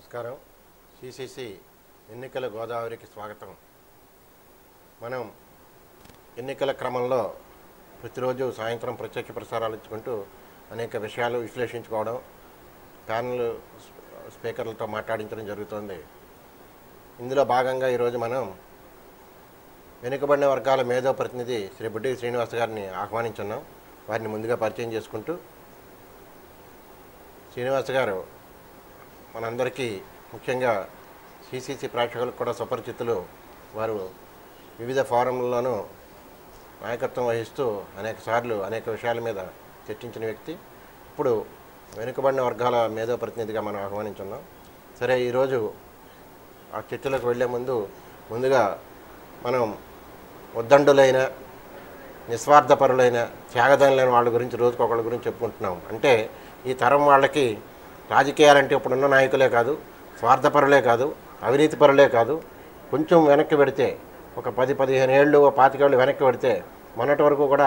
నమస్కారం. సిసిసి ఎన్నికల గోదావరికి స్వాగతం. మనం ఎన్నికల క్రమంలో ప్రతిరోజు సాయంత్రం ప్రత్యక్ష ప్రసారాలు ఇచ్చుకుంటూ అనేక విషయాలు విశ్లేషించుకోవడం, ప్యానల్ స్పీకర్లతో మాట్లాడించడం జరుగుతుంది. ఇందులో భాగంగా ఈరోజు మనం వెనుకబడిన వర్గాల మేధో ప్రతినిధి శ్రీ బుడ్డి శ్రీనివాస్ గారిని ఆహ్వానించున్నాం. వారిని ముందుగా పరిచయం చేసుకుంటూ, శ్రీనివాస్ గారు మనందరికీ ముఖ్యంగా సిసిసి ప్రేక్షకులకు కూడా సుపరిచితులు. వారు వివిధ ఫోరంల్లోనూ నాయకత్వం వహిస్తూ అనేక విషయాల మీద చర్చించిన వ్యక్తి. ఇప్పుడు వెనుకబడిన వర్గాల మేధో ప్రతినిధిగా మనం ఆహ్వానించున్నాం. సరే, ఈరోజు ఆ చర్చలకు వెళ్లే ముందుగా మనం ఉద్దండులైన, నిస్వార్థపరులైన, త్యాగదనులైన వాళ్ళ గురించి రోజుకొకళ్ళ గురించి చెప్పుకుంటున్నాం. అంటే ఈ తరం వాళ్ళకి రాజకీయాలంటే ఇప్పుడున్న నాయకులే కాదు, స్వార్థపరులే కాదు, అవినీతి పరులే కాదు, కొంచెం వెనక్కి పెడితే ఒక 10-15 ఏళ్ళు, 25 ఏళ్ళు వెనక్కి పెడితే మొన్నటి వరకు కూడా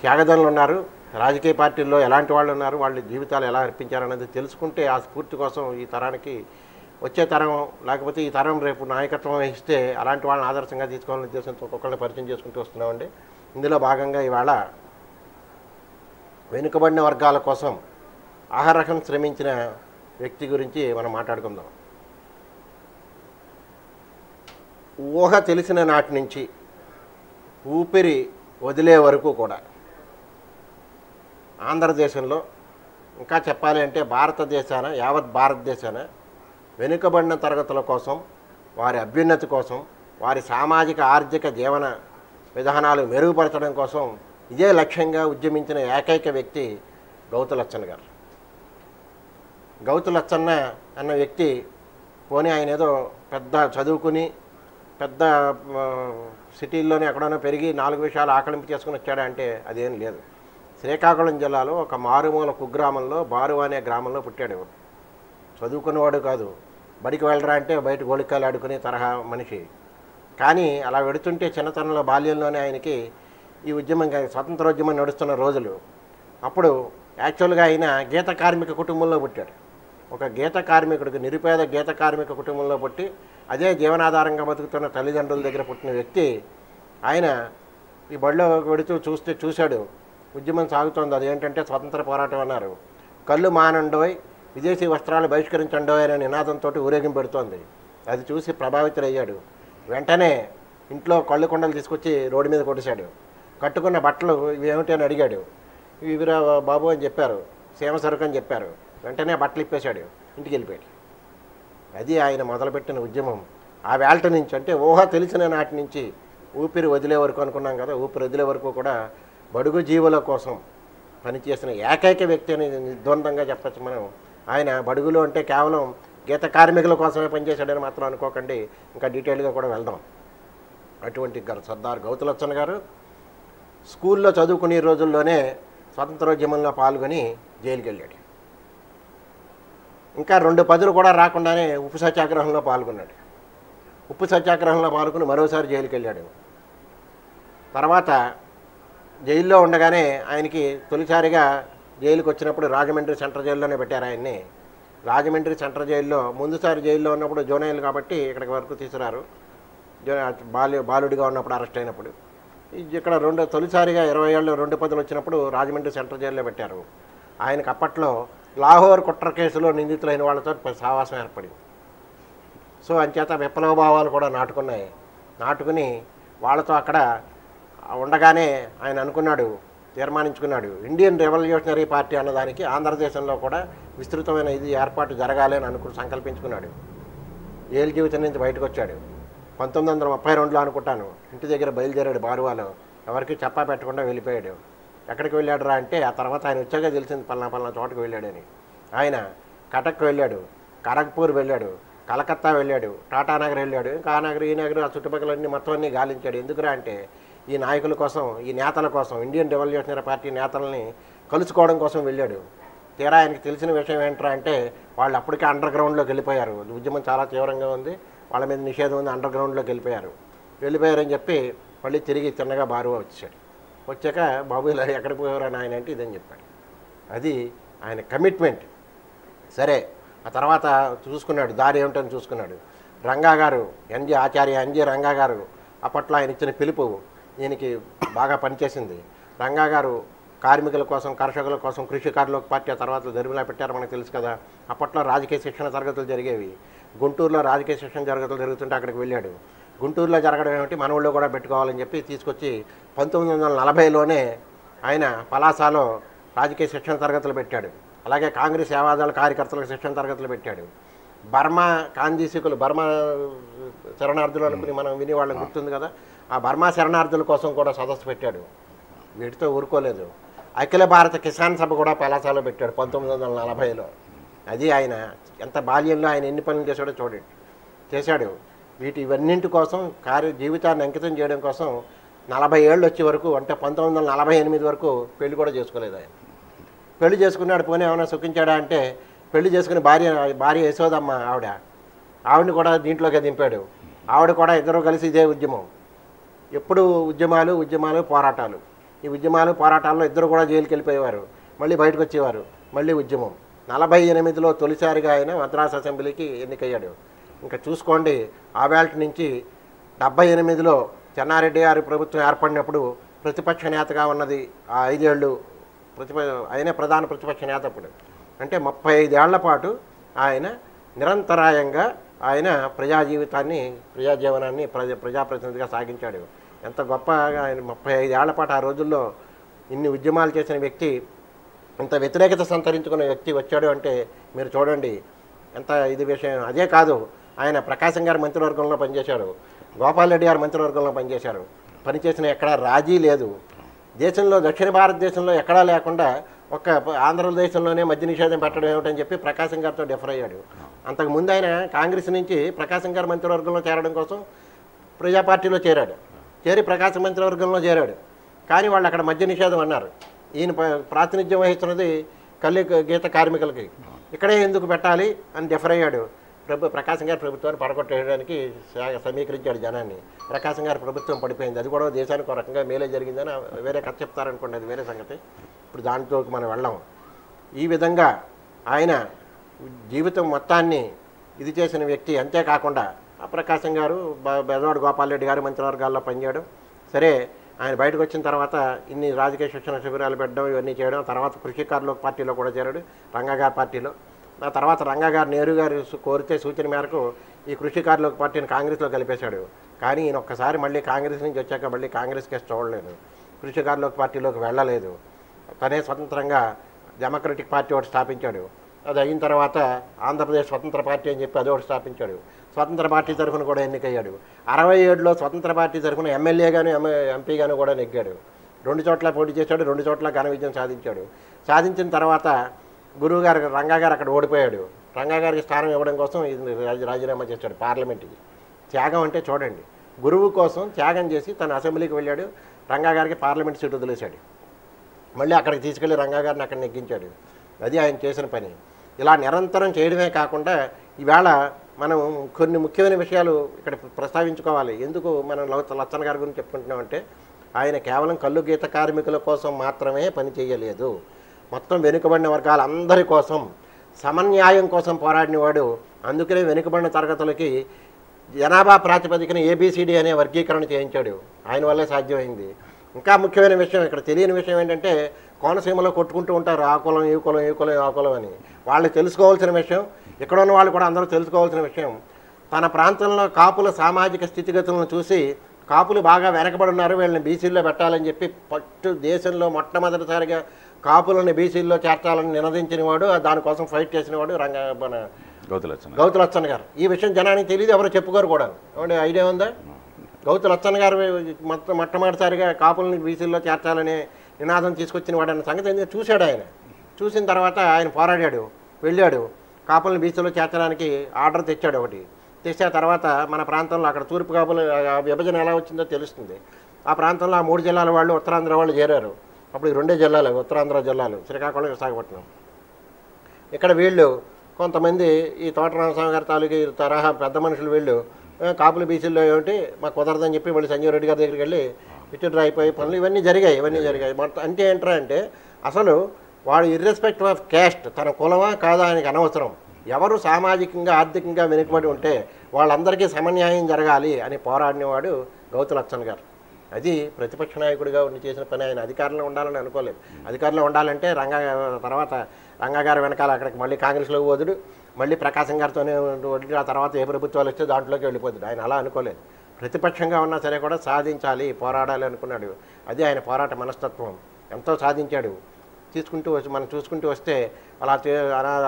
త్యాగదనులు ఉన్నారు. రాజకీయ పార్టీల్లో ఎలాంటి వాళ్ళు ఉన్నారు, వాళ్ళ జీవితాలు ఎలా అర్పించారనేది తెలుసుకుంటే ఆ స్ఫూర్తి కోసం ఈ తరానికి, వచ్చే తరం లేకపోతే ఈ తరం రేపు నాయకత్వం వహిస్తే అలాంటి వాళ్ళని ఆదర్శంగా తీసుకోవాలనే ఉద్దేశంతో ఒక్కొక్కరిని పరిచయం చేసుకుంటూ వస్తున్నామండి. ఇందులో భాగంగా ఇవాళ వెనుకబడిన వర్గాల కోసం అహరహం శ్రమించిన వ్యక్తి గురించి మనం మాట్లాడుకుందాం. ఊహ తెలిసిన నాటి నుంచి ఊపిరి వదిలే వరకు కూడా ఆంధ్రదేశంలో, ఇంకా చెప్పాలి అంటే భారతదేశాన, యావత్ భారతదేశాన వెనుకబడిన తరగతుల కోసం, వారి అభ్యున్నతి కోసం, వారి సామాజిక ఆర్థిక జీవన విధానాలు మెరుగుపరచడం కోసం ఇదే లక్ష్యంగా ఉద్యమించిన ఏకైక వ్యక్తి గౌతు లచ్చన్న గారు. గౌతు లచ్చన్న అన్న వ్యక్తి పోనీ ఆయన ఏదో పెద్ద చదువుకుని పెద్ద సిటీల్లోనే ఎక్కడైనా పెరిగి 4 విషయాలు ఆకలింపు చేసుకుని వచ్చాడా అంటే అదేం లేదు. శ్రీకాకుళం జిల్లాలో ఒక మారుమూల కుగ్రామంలో, బారు అనే గ్రామంలో పుట్టాడు. చదువుకున్నవాడు కాదు, బడికి వెళ్ళరా అంటే బయట గోళికాయలు ఆడుకునే తరహా మనిషి. కానీ అలా వెడుతుంటే చిన్నతనంలో, బాల్యంలోనే ఆయనకి ఈ ఉద్యమం, స్వతంత్రోద్యమం నడుస్తున్న రోజులు. అప్పుడు యాక్చువల్గా ఆయన గీత కార్మిక కుటుంబంలో పుట్టాడు. ఒక గీత కార్మికుడికి, నిరుపేద గీత కార్మిక కుటుంబంలో పుట్టి అదే జీవనాధారంగా బతుకుతున్న తల్లిదండ్రుల దగ్గర పుట్టిన వ్యక్తి ఆయన ఈ బడిలో వెడుతూ చూశాడు ఉద్యమం సాగుతోంది. అదేంటంటే స్వతంత్ర పోరాటం అన్నారు. కళ్ళు మానండోయ్, విదేశీ వస్త్రాలు బహిష్కరించండోయ్ అనే నినాదంతో ఊరేగింపు పెడుతోంది. అది చూసి ప్రభావితులయ్యాడు. వెంటనే ఇంట్లో కళ్ళు కొండలు తీసుకొచ్చి రోడ్డు మీద కొట్టేశాడు. కట్టుకున్న బట్టలు ఇవేమిటి అని అడిగాడు. ఇవిరా బాబు అని చెప్పారు, సీమ సరుకు అని చెప్పారు. వెంటనే బట్టలు ఇప్పేశాడు, ఇంటికి వెళ్ళిపోయాడు. అది ఆయన మొదలుపెట్టిన ఉద్యమం. ఆ వేళ నుంచి, అంటే ఊహ తెలిసిన నాటి నుంచి ఊపిరి వదిలే వరకు అనుకున్నాం కదా, ఊపిరి వదిలే వరకు కూడా బడుగు జీవుల కోసం పనిచేసిన ఏకైక వ్యక్తి అని నిర్ద్వందంగా చెప్పచ్చు మనం. ఆయన బడుగులు అంటే కేవలం గీత కార్మికుల కోసమే పనిచేశాడని మాత్రం అనుకోకండి, ఇంకా డీటెయిల్గా కూడా వెళ్దాం. అటువంటి సర్దార్ గౌతు లచ్చన్న గారు స్కూల్లో చదువుకునే రోజుల్లోనే స్వతంత్రోద్యమంలో పాల్గొని జైలుకి వెళ్ళాడు. ఇంకా 2 పదులు కూడా రాకుండానే ఉప్పు సత్యాగ్రహంలో పాల్గొన్నాడు. ఉప్పు సత్యాగ్రహంలో పాల్గొని మరోసారి జైలుకి వెళ్ళాడు. తర్వాత జైల్లో ఉండగానే ఆయనకి తొలిసారిగా జైలుకి వచ్చినప్పుడు రాజమండ్రి సెంట్రల్ జైల్లోనే పెట్టారు ఆయన్ని. రాజమండ్రి సెంట్రల్ జైల్లో ముందుసారి జైల్లో ఉన్నప్పుడు జోనైల్ కాబట్టి ఇక్కడికి వరకు తీసుకురారు. బాలుడిగా ఉన్నప్పుడు అరెస్ట్ అయినప్పుడు. ఇక్కడ తొలిసారిగా 20 ఏళ్ళు 2 పదులు వచ్చినప్పుడు రాజమండ్రి సెంట్రల్ జైల్లో పెట్టారు. ఆయనకు అప్పట్లో లాహోర్ కుట్ర కేసులో నిందితులైన వాళ్ళతో సావాసం ఏర్పడింది. సో అంచేత విప్లవ భావాలు కూడా నాటుకుని వాళ్ళతో అక్కడ ఉండగానే ఆయన తీర్మానించుకున్నాడు, ఇండియన్ రెవల్యూషనరీ పార్టీ అన్నదానికి ఆంధ్రదేశంలో కూడా విస్తృతమైన ఇది ఏర్పాటు జరగాలి అని సంకల్పించుకున్నాడు. జైలు జీవితం నుంచి బయటకు వచ్చాడు. 1932లో అనుకుంటాను ఇంటి దగ్గర బయలుదేరాడు బారువాలో. ఎవరికి చెప్పా పెట్టకుండా వెళ్ళిపోయాడు. ఎక్కడికి వెళ్ళాడు రా అంటే ఆ తర్వాత ఆయన వచ్చాక తెలిసింది పలానా చోటకు వెళ్ళాడని. ఆయన కటక్ వెళ్ళాడు, ఖరగ్పూర్ వెళ్ళాడు, కలకత్తా వెళ్ళాడు, టాటానగర్ వెళ్ళాడు, ఇంకా ఆ నగర్ ఈ నగర్ ఆ చుట్టుపక్కలన్నీ మొత్తం అన్నీ గాలించాడు. ఎందుకురా అంటే ఈ నాయకుల కోసం, ఈ నేతల కోసం, ఇండియన్ రెవల్యూషనరీ పార్టీ నేతల్ని కలుసుకోవడం కోసం వెళ్ళాడు. తీరా ఆయనకి తెలిసిన విషయం ఏంట్రా అంటే వాళ్ళు అప్పటికే అండర్ గ్రౌండ్లోకి వెళ్ళిపోయారు. ఉద్యమం చాలా తీవ్రంగా ఉంది, వాళ్ళ మీద నిషేధం ఉంది, అండర్ గ్రౌండ్లోకి వెళ్ళిపోయారని చెప్పి మళ్ళీ తిరిగి చిన్నగా బారువా వచ్చాక బాబు ఇలా ఎక్కడికి పోయేవారని ఆయన అంటే ఇదని చెప్పాడు. అది ఆయన కమిట్మెంట్. సరే, ఆ తర్వాత చూసుకున్నాడు, దారి ఏమిటని చూసుకున్నాడు. రంగా గారు, ఆచార్య ఎన్జి రంగా గారు అప్పట్లో ఆయన ఇచ్చిన పిలుపు ఈయనకి బాగా పనిచేసింది. రంగా గారు కార్మికుల కోసం, కర్షకుల కోసం కృషికారుల పార్టీ ఆ తర్వాత దరిమిలా పెట్టారు, మనకు తెలుసు కదా. అప్పట్లో రాజకీయ శిక్షణ తరగతులు జరిగేవి. గుంటూరులో రాజకీయ శిక్షణ తరగతులు జరుగుతుంటే అక్కడికి వెళ్ళాడు. గుంటూరులో జరగడం ఏమిటి, మన ఊళ్ళో కూడా పెట్టుకోవాలని చెప్పి తీసుకొచ్చి 1940లోనే ఆయన పలాసలో రాజకీయ శిక్షణ తరగతులు పెట్టాడు. అలాగే కాంగ్రెస్ సేవాదళ కార్యకర్తలకు శిక్షణ తరగతులు పెట్టాడు. బర్మా కాందీసికులు, బర్మా శరణార్థులు అనుకుని మనం విని వాళ్ళకి గుర్తుంది కదా, ఆ బర్మా శరణార్థుల కోసం కూడా సదస్సు పెట్టాడు. వీటితో ఊరుకోలేదు. అఖిల భారత కిసాన్ సభ కూడా పలాసలో పెట్టాడు 1940లో. అది ఆయన ఎంత బాల్యంలో ఆయన ఎన్ని పనులు చేశాడో చూడండి, చేశాడు. ఇవన్నింటి కోసం జీవితాన్ని అంకితం చేయడం కోసం 40 ఏళ్ళు వచ్చే వరకు, అంటే 1948 వరకు పెళ్లి కూడా చేసుకోలేదు ఆయన. పెళ్లి చేసుకున్నాడు, పోనీ ఏమైనా సుఖించాడా అంటే పెళ్లి చేసుకుని భార్య యశోదమ్మ ఆవిడని కూడా దీంట్లోకి దింపాడు. ఆవిడ కూడా ఇద్దరు కలిసి ఇదే ఉద్యమం. ఎప్పుడు ఉద్యమాలు పోరాటాలు. ఈ ఉద్యమాలు పోరాటాల్లో ఇద్దరు కూడా జైలుకి వెళ్ళిపోయేవారు, మళ్ళీ బయటకు వచ్చేవారు, మళ్ళీ ఉద్యమం. 48లో తొలిసారిగా ఆయన మద్రాసు అసెంబ్లీకి ఎన్నికయ్యాడు. ఇంకా చూసుకోండి, ఆవేళ నుంచి 78లో చెన్నారెడ్డి గారి ప్రభుత్వం ఏర్పడినప్పుడు ప్రతిపక్ష నేతగా ఉన్నది ఆ 5 ఏళ్ళు. ఆయనే ప్రధాన ప్రతిపక్ష నేత అప్పుడు. అంటే 35 ఏళ్ల పాటు ఆయన నిరంతరాయంగా ఆయన ప్రజాజీవనాన్ని ప్రజాప్రతినిధిగా సాగించాడు. ఎంత గొప్పగా ఆయన 35 ఏళ్ల పాటు ఆ రోజుల్లో ఇన్ని ఉద్యమాలు చేసిన వ్యక్తి, ఇంత వ్యతిరేకత సంతరించుకున్న వ్యక్తి వచ్చాడు అంటే మీరు చూడండి ఎంత ఇది విషయం. అదే కాదు, ఆయన ప్రకాశం గారి మంత్రివర్గంలో పనిచేశాడు, గోపాల్ రెడ్డి గారి మంత్రివర్గంలో పనిచేసిన ఎక్కడా రాజీ లేదు. దేశంలో, దక్షిణ భారతదేశంలో ఎక్కడా లేకుండా ఒక్క ఆంధ్రదేశంలోనే మద్య నిషేధం పెట్టడం ఏమిటని చెప్పి ప్రకాశం గారితో డిఫర్ అయ్యాడు. అంతకుముందు ఆయన కాంగ్రెస్ నుంచి ప్రకాశం గారి మంత్రివర్గంలో చేరడం కోసం ప్రజా పార్టీలో చేరి ప్రకాశం మంత్రివర్గంలో చేరాడు. కానీ వాళ్ళు అక్కడ మద్య నిషేధం అన్నారు. ఈయన ప్రాతినిధ్యం వహిస్తున్నది గీత కార్మికులకి, ఇక్కడే ఎందుకు పెట్టాలి అని డిఫర్ అయ్యాడు. ప్రకాశం గారి ప్రభుత్వాన్ని పడగొట్టేయడానికి సమీకరించాడు జనాన్ని. ప్రకాశం గారి ప్రభుత్వం పడిపోయింది. అది కూడా దేశానికి ఒక రకంగా మేలే జరిగిందని వేరే కథ చెప్తారనుకోండి, అది వేరే సంగతి. ఇప్పుడు దాంట్లోకి మనం వెళ్ళాం. ఈ విధంగా ఆయన జీవితం మొత్తాన్ని ఇది చేసిన వ్యక్తి. అంతేకాకుండా ఆ ప్రకాశం గారు బెజవాడ గోపాల్ రెడ్డి గారి మంత్రివర్గాల్లో పనిచేయడం. సరే, ఆయన బయటకు వచ్చిన తర్వాత ఇన్ని రాజకీయ శిక్షణ శిబిరాలు పెట్టడం, ఇవన్నీ చేయడం. తర్వాత కృషికారుల పార్టీలో కూడా చేరాడు, రంగా గారి పార్టీలో. ఆ తర్వాత రంగా గారు నెహ్రూ గారు కోరితే సూచన మేరకు ఈ కృషికారుల పార్టీని కాంగ్రెస్లో కలిపేశాడు. కానీ ఈయన ఒక్కసారి మళ్ళీ కాంగ్రెస్ నుంచి వచ్చాక మళ్ళీ కాంగ్రెస్ కేసు చూడలేదు, కృషికారుల పార్టీలోకి వెళ్ళలేదు. తనే స్వతంత్రంగా డెమోక్రటిక్ పార్టీ ఒకటి స్థాపించాడు. అది అయిన తర్వాత ఆంధ్రప్రదేశ్ స్వతంత్ర పార్టీ అని చెప్పి అదొకటి స్థాపించాడు. స్వతంత్ర పార్టీ తరఫున కూడా ఎన్నికయ్యాడు. 67లో స్వతంత్ర పార్టీ తరఫున ఎమ్మెల్యేగాను ఎంపీగాను కూడా నెగ్గాడు. 2 చోట్ల పోటీ చేశాడు, 2 చోట్ల ఘన విజయం సాధించాడు. సాధించిన తర్వాత గురువుగారు రంగా గారు అక్కడ ఓడిపోయాడు. రంగా గారికి స్థానం ఇవ్వడం కోసం రాజీనామా చేశాడు పార్లమెంట్కి. త్యాగం అంటే చూడండి, గురువు కోసం త్యాగం చేసి తన అసెంబ్లీకి వెళ్ళాడు. రంగా గారికి పార్లమెంట్ సీటు వదిలేశాడు. మళ్ళీ అక్కడికి తీసుకెళ్ళి రంగా గారిని అక్కడ నెగ్గించాడు. అది ఆయన చేసిన పని. ఇలా నిరంతరం చేయడమే కాకుండా ఈవేళ మనం కొన్ని ముఖ్యమైన విషయాలు ఇక్కడ ప్రస్తావించుకోవాలి. ఎందుకు మనం లచ్చన్న గారి గురించి చెప్పుకుంటున్నామంటే, ఆయన కేవలం కల్లు గీత కార్మికుల కోసం మాత్రమే పని చేయలేదు, మొత్తం వెనుకబడిన వర్గాలందరి కోసం, సమన్యాయం కోసం పోరాడినవాడు. అందుకనే వెనుకబడిన తరగతులకి జనాభా ప్రాతిపదికన ABCD అనే వర్గీకరణ చేయించాడు. ఆయన వల్లే సాధ్యమైంది. ఇంకా ముఖ్యమైన విషయం, ఇక్కడ తెలియని విషయం ఏంటంటే, కోనసీమలో కొట్టుకుంటూ ఉంటారు ఆ కులం ఈ కులం ఈ కులం ఆ కులం అని. వాళ్ళు తెలుసుకోవాల్సిన విషయం, ఇక్కడ ఉన్న వాళ్ళు కూడా అందరూ తెలుసుకోవాల్సిన విషయం, తన ప్రాంతంలో కాపుల సామాజిక స్థితిగతులను చూసి కాపులు బాగా వెనకబడి ఉన్నారు, వీళ్ళని బీసీల్లో పెట్టాలని చెప్పి దేశంలో మొట్టమొదటిసారిగా కాపులను బీసీల్లో చేర్చాలని నినదించిన వాడు, దానికోసం ఫైట్ చేసిన వాడు మన గౌతులచ్చన్న గారు. ఈ విషయం జనానికి తెలియదు, ఎవరు చెప్పుకోరు కూడా. ఐడియా ఉందా? గౌతులచ్చన్న గారు మొట్టమొదటిసారిగా కాపులను బీసీల్లో చేర్చాలనే నినాదం తీసుకొచ్చిన వాడు అన్న సంగతి చూశాడు. ఆయన చూసిన తర్వాత ఆయన పోరాడాడు, వెళ్ళాడు, కాపులను బీసీలో చేర్చడానికి ఆర్డర్ తెచ్చాడు. ఒకటి తెచ్చే తర్వాత మన ప్రాంతంలో అక్కడ తూర్పు కాపుల విభజన ఎలా వచ్చిందో తెలుస్తుంది. ఆ ప్రాంతంలో ఆ 3 జిల్లాల వాళ్ళు, ఉత్తరాంధ్ర వాళ్ళు చేరారు. అప్పుడు 2 జిల్లాలు ఉత్తరాంధ్ర జిల్లాలు, శ్రీకాకుళం విశాఖపట్నం. ఇక్కడ వీళ్ళు కొంతమంది ఈ తోట రామస్వామి గారి తాలూకి తరహా పెద్ద మనుషులు వీళ్ళు కాపులు బీసీల్లో ఏమిటి మాకు కుదరదని చెప్పి వాళ్ళు సంజీవ్ రెడ్డి గారి దగ్గరికి వెళ్ళి విత్డ్రా అయిపోయి పనులు ఇవన్నీ జరిగాయి. మొత్తం అంటే ఏంట్రా అంటే, అసలు వాడు ఇర్రెస్పెక్టివ్ ఆఫ్ క్యాస్ట్, తన కులమా కాదా ఆయనకి అనవసరం. ఎవరు సామాజికంగా ఆర్థికంగా వెనుకబడి ఉంటే వాళ్ళందరికీ సమన్యాయం జరగాలి అని పోరాడినవాడు గౌతు లచ్చన్ గారు. అది ప్రతిపక్ష నాయకుడిగా ఉండి చేసిన పని. ఆయన అధికారంలో ఉండాలని అనుకోలేదు. అధికారంలో ఉండాలంటే తర్వాత రంగా గారి వెనకాల అక్కడికి మళ్ళీ కాంగ్రెస్లో వదుడు, మళ్ళీ ప్రకాశం గారితోనే వదిలి ఆ తర్వాత ఏ ప్రభుత్వాలు వస్తే దాంట్లోకి వెళ్ళిపోతుంది. ఆయన అలా అనుకోలేదు. ప్రతిపక్షంగా ఉన్నా సరే కూడా సాధించాలి, పోరాడాలి అనుకున్నాడు. అది ఆయన పోరాట మనస్తత్వం. ఎంతో సాధించాడు. మనం చూసుకుంటూ వస్తే అలా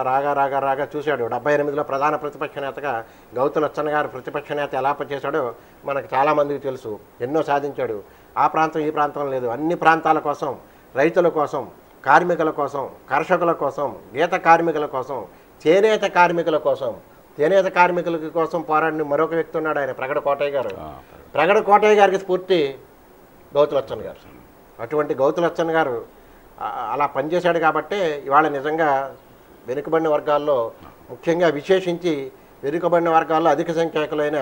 రాగా చూశాడు. 78లో ప్రధాన ప్రతిపక్ష నేతగా గౌతు లచ్చన్ గారు ప్రతిపక్ష నేత ఎలా పనిచేశాడో మనకు చాలామందికి తెలుసు. ఎన్నో సాధించాడు. ఆ ప్రాంతం ఈ ప్రాంతం లేదు, అన్ని ప్రాంతాల కోసం, రైతుల కోసం, కార్మికుల కోసం, కర్షకుల కోసం, గీత కార్మికుల కోసం, చేనేత కార్మికుల కోసం, చేనేత కార్మికుల కోసం పోరాడిన మరొక వ్యక్తి ఉన్నాడు, ఆయన ప్రగడ కోటయ్య గారు. ప్రగడ కోటయ్య గారికి స్ఫూర్తి గౌతు లచ్చన్ గారు. అటువంటి గౌతు లచ్చన్ గారు అలా పనిచేశాడు కాబట్టే ఇవాళ నిజంగా వెనుకబడిన వర్గాల్లో, ముఖ్యంగా విశేషించి వెనుకబడిన వర్గాల్లో అధిక సంఖ్యాకులైన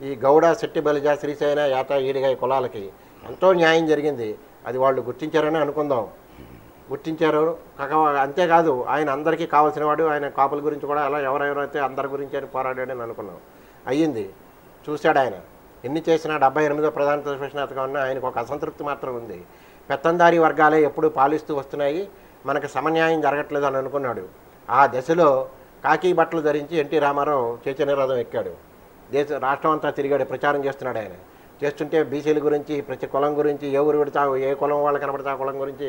ఈ గౌడ, శెట్టి, బలిజ, శ్రీశైన, యాత, ఈడిగాయ కులాలకి ఎంతో న్యాయం జరిగింది. అది వాళ్ళు గుర్తించారని అనుకుందాం. గుర్తించారు. అంతేకాదు ఆయన అందరికీ కావాల్సిన వాడు. ఆయన కాపుల గురించి కూడా అలా ఎవరెవరైతే అందరి గురించి అని పోరాడాడని అనుకున్నాం. అయ్యింది. చూశాడు ఆయన. ఎన్ని చేసినా 78వ ప్రధాన ప్రతిపక్ష నేతగా ఉన్నా ఆయనకు ఒక అసంతృప్తి మాత్రం ఉంది. పెత్తందారీ వర్గాలే ఎప్పుడూ పాలిస్తూ వస్తున్నాయి, మనకు సమన్యాయం జరగట్లేదు అని అనుకున్నాడు. ఆ దశలో కాకి బట్టలు ధరించి ఎన్టీ రామారావు చైతన్య రథం ఎక్కాడు. రాష్ట్రం అంతా తిరిగాడు, ప్రచారం చేస్తున్నాడు. ఆయన చేస్తుంటే బీసీల గురించి, ప్రతి కులం గురించి, ఏ ఊరు పెడితే ఏ కులం వాళ్ళు కనబడితే ఆ కులం గురించి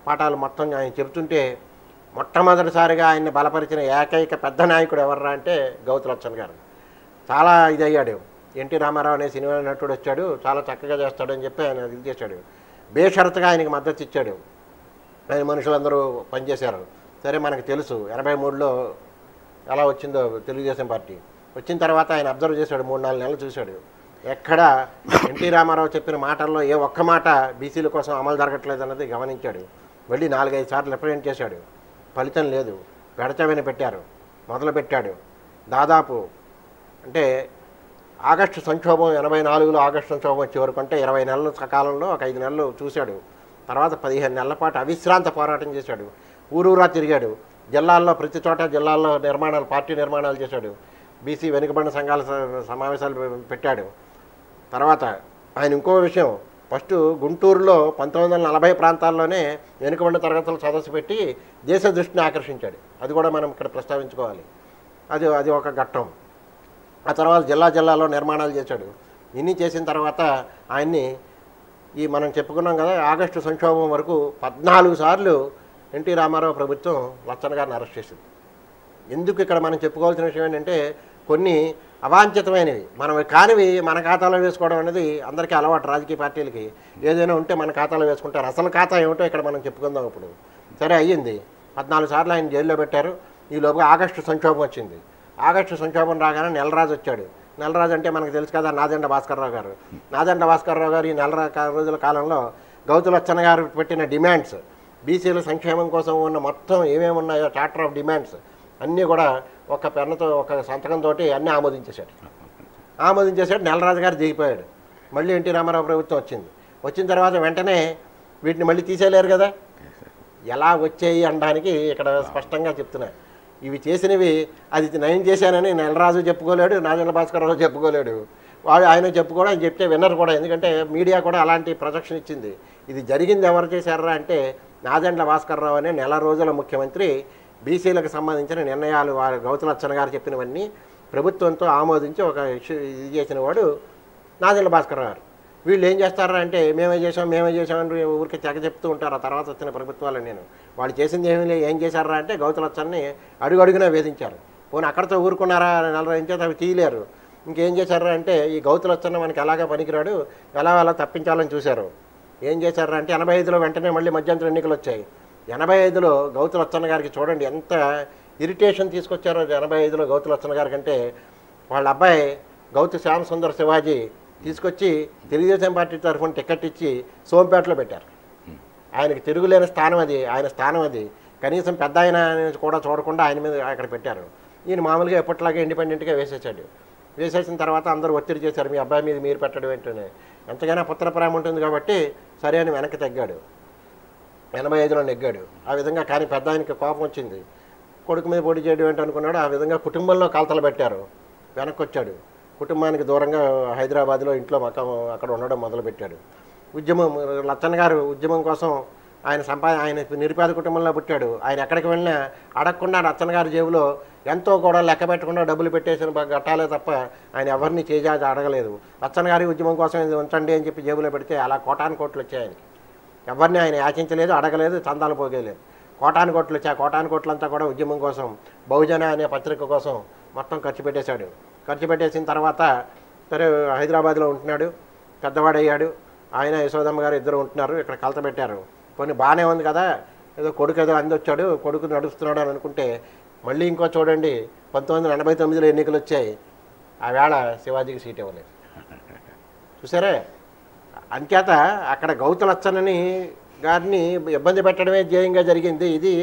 పాఠాలు మొత్తం ఆయన చెబుతుంటే మొట్టమొదటిసారిగా ఆయన్ని బలపరిచిన ఏకైక పెద్ద నాయకుడు ఎవర్రా అంటే గౌతు లచ్చన్ గారు. చాలా ఇదయ్యాడు. ఎన్టీ రామారావు అనే సినిమా నటుడు వచ్చాడు, చాలా చక్కగా చేస్తాడని చెప్పి ఆయన ఇది చేశాడు. బేషరతుగా ఆయనకి మద్దతు ఇచ్చాడు. ఆయన మనుషులందరూ పనిచేశారు. సరే, మనకు తెలుసు 83లో ఎలా వచ్చిందో తెలుగుదేశం పార్టీ. వచ్చిన తర్వాత ఆయన అబ్జర్వ్ చేశాడు, 3-4 నెలలు చూశాడు. ఎక్కడ ఎన్టీ రామారావు చెప్పిన మాటల్లో ఏ ఒక్క మాట బీసీల కోసం అమలు జరగట్లేదు అన్నది గమనించాడు. వెళ్ళి 4-5 సార్లు రిప్రజెంట్ చేశాడు. ఫలితం లేదు. గడచమని పెట్టారు, మొదలుపెట్టాడు. దాదాపు అంటే ఆగస్టు సంక్షోభం 84లో ఆగస్టు సంక్షోభం వచ్చే వరకు అంటే 20 నెలల సకాలంలో ఒక 5 నెలలు చూశాడు. తర్వాత 15 నెలల పాటు అవిశ్రాంత పోరాటం చేశాడు. ఊరూరా తిరిగాడు. జిల్లాల్లో ప్రతి చోట జిల్లాల్లో నిర్మాణాలు, పార్టీ నిర్మాణాలు చేశాడు. బీసీ వెనుకబడిన సంఘాల సమావేశాలు పెట్టాడు. తర్వాత ఆయన ఇంకో విషయం, ఫస్ట్ గుంటూరులో 1940 ప్రాంతాల్లోనే వెనుకబడిన తరగతుల సదస్సు పెట్టి దేశ దృష్టిని ఆకర్షించాడు. అది కూడా మనం ఇక్కడ ప్రస్తావించుకోవాలి. అది ఒక ఘట్టం. ఆ తర్వాత జిల్లాలో నిర్మాణాలు చేశాడు. ఇన్ని చేసిన తర్వాత ఆయన్ని మనం చెప్పుకున్నాం కదా, ఆగస్టు సంక్షోభం వరకు 14 సార్లు ఎన్టీ రామారావు ప్రభుత్వం లచ్చన్ గారిని అరెస్ట్ చేసింది. ఎందుకు ఇక్కడ మనం చెప్పుకోవాల్సిన విషయం ఏంటంటే, కొన్ని అవాంఛితమైనవి మనం కానివి మన ఖాతాలో వేసుకోవడం అనేది అందరికీ అలవాటు. రాజకీయ పార్టీలకి ఏదైనా ఉంటే మన ఖాతాలో వేసుకుంటారు. అసలు ఖాతా ఏమిటో ఇక్కడ మనం చెప్పుకుందాం. ఇప్పుడు సరే అయ్యింది. 14 సార్లు ఆయన జైల్లో పెట్టారు. ఈలోపుగా ఆగస్టు సంక్షోభం వచ్చింది. ఆగస్టు సంక్షోభం రాగానే నెలరాజు వచ్చాడు. నెలరాజు అంటే మనకు తెలుసు కదా, నాదెండ్ల భాస్కర్రావు గారు. నాదెండ్ల భాస్కర్రావు గారు ఈ రోజుల కాలంలో గౌతు లచ్చన్ గారు పెట్టిన డిమాండ్స్, బీసీల సంక్షేమం కోసం ఉన్న మొత్తం ఏమేమి ఉన్నాయో చార్టర్ ఆఫ్ డిమాండ్స్ అన్నీ కూడా ఒక పెన్నుతో, ఒక సంతకంతో అన్నీ ఆమోదించేశాడు. నెలరాజు గారు దిగిపోయాడు. మళ్ళీ ఎన్టీ రామారావు ప్రభుత్వం వచ్చింది. వచ్చిన తర్వాత వెంటనే వీటిని మళ్ళీ తీసేయలేరు కదా, ఎలా వచ్చాయి అనడానికి ఇక్కడ స్పష్టంగా చెప్తున్నా. ఇవి చేసినవి అది నేను చేశానని నెలరాజు చెప్పుకోలేడు, నాదెండ్ల భాస్కర్రావు చెప్పుకోలేడు. ఆయన చెప్పుకోవడం, ఆయన చెప్తే విన్నర్ కూడా. ఎందుకంటే మీడియా కూడా అలాంటి ప్రొజెక్షన్ ఇచ్చింది. ఇది జరిగింది ఎవరు చేశారా అంటే నాదెండ్ల భాస్కర్రావు అనే నెల రోజుల ముఖ్యమంత్రి బీసీలకు సంబంధించిన నిర్ణయాలు గౌతు లచ్చన్ గారు చెప్పినవన్నీ ప్రభుత్వంతో ఆమోదించి ఒక ఇది చేసిన వాడు నాదెండ్ల భాస్కర్రావు గారు. వీళ్ళు ఏం చేస్తారా అంటే మేమే చేసామని ఊరికి తెగ చెప్తూ ఉంటారు. ఆ తర్వాత వచ్చిన ప్రభుత్వాలు వాళ్ళు చేసింది ఏం చేశారా అంటే గౌతు లచ్చన్ని అడుగడుగునా వేధించారు. పోనీ అక్కడితో ఊరుకున్నారా, నెల రోజుల అవి తీయలేరు. ఇంకేం చేశారా అంటే ఈ గౌతు లచ్చన్న మనకి ఎలాగా పనికిరాడు, ఎలా తప్పించాలని చూశారు. ఏం చేశారా అంటే 85లో వెంటనే మళ్ళీ మధ్యంతర ఎన్నికలు వచ్చాయి. 85లో గౌతు లచ్చన్న గారికి చూడండి ఎంత ఇరిటేషన్ తీసుకొచ్చారో. 85లో గౌతు లచ్చన్న గారికి అంటే వాళ్ళ అబ్బాయి గౌతు శ్యామ్ సుందర్ శివాజీ తీసుకొచ్చి తెలుగుదేశం పార్టీ తరఫున టికెట్ ఇచ్చి సోంపేటలో పెట్టారు. ఆయనకి తిరుగులేని స్థానం అది, ఆయన స్థానం అది. కనీసం పెద్ద ఆయన కూడా చూడకుండా ఆయన మీద అక్కడ పెట్టారు. ఈయన మామూలుగా ఎప్పటిలాగే ఇండిపెండెంట్గా వేసేసాడు. వేసేసిన తర్వాత అందరూ ఒత్తిడి చేశారు, మీ అబ్బాయి మీద మీరు పెట్టడం ఏంటనే. ఎంతకైనా పుత్ర ప్రేమ ఉంటుంది కాబట్టి సరే అని వెనక్కి తగ్గాడు. 85లో నెగ్గాడు. ఆ విధంగా కానీ పెద్ద ఆయనకి కోపం వచ్చింది. కొడుకు మీద పోటీ చేయడం ఏంటి అనుకున్నాడు. ఆ విధంగా కుటుంబంలో కలతలు పెట్టారు. వెనక్కి వచ్చాడు. కుటుంబానికి దూరంగా హైదరాబాద్లో ఇంట్లో మకాం అక్కడ ఉండడం మొదలుపెట్టాడు. ఉద్యమం లచ్చన్న గారు ఉద్యమం కోసం ఆయన నిరుపేద కుటుంబంలో పుట్టాడు. ఆయన ఎక్కడికి వెళ్ళినా అడగకుండా లచ్చన్న గారి జేబులో ఎంతో కూడా లెక్క పెట్టకుండా డబ్బులు పెట్టేసిన గట్టాలే తప్ప ఆయన ఎవరిని చేజాజి అడగలేదు. లచ్చన్న గారి ఉద్యమం కోసం ఇది ఉంచండి అని చెప్పి జేబులో పెడితే అలా కోటాను కోట్లు వచ్చాయి ఆయనకి. ఎవరిని ఆయన యాచించలేదు, అడగలేదు, చందాలు పోగేయలేదు. కోటాను కోట్లు వచ్చాయి. కోటాను కోట్లంతా కూడా ఉద్యమం కోసం, బహుజన అనే పత్రిక కోసం మొత్తం ఖర్చు పెట్టేశాడు. ఖర్చు పెట్టేసిన తర్వాత సరే హైదరాబాద్లో ఉంటున్నాడు. పెద్దవాడయ్యాడు. ఆయన యశోదమ్మ గారు ఇద్దరు ఉంటున్నారు. ఇక్కడ కలత పెట్టారు. కొన్ని బాగానే ఉంది కదా, ఏదో కొడుకు ఏదో అందొచ్చాడు, కొడుకు నడుస్తున్నాడు అని అనుకుంటే మళ్ళీ ఇంకో చూడండి 1989లో ఎన్నికలు వచ్చాయి. ఆ వేళ శివాజీకి సీట్ ఇవ్వలేదు. చూసారే, అంచేత అక్కడ గౌతు లచ్చన్నని గారిని ఇబ్బంది పెట్టడమే ధ్యేయంగా జరిగింది. ఇది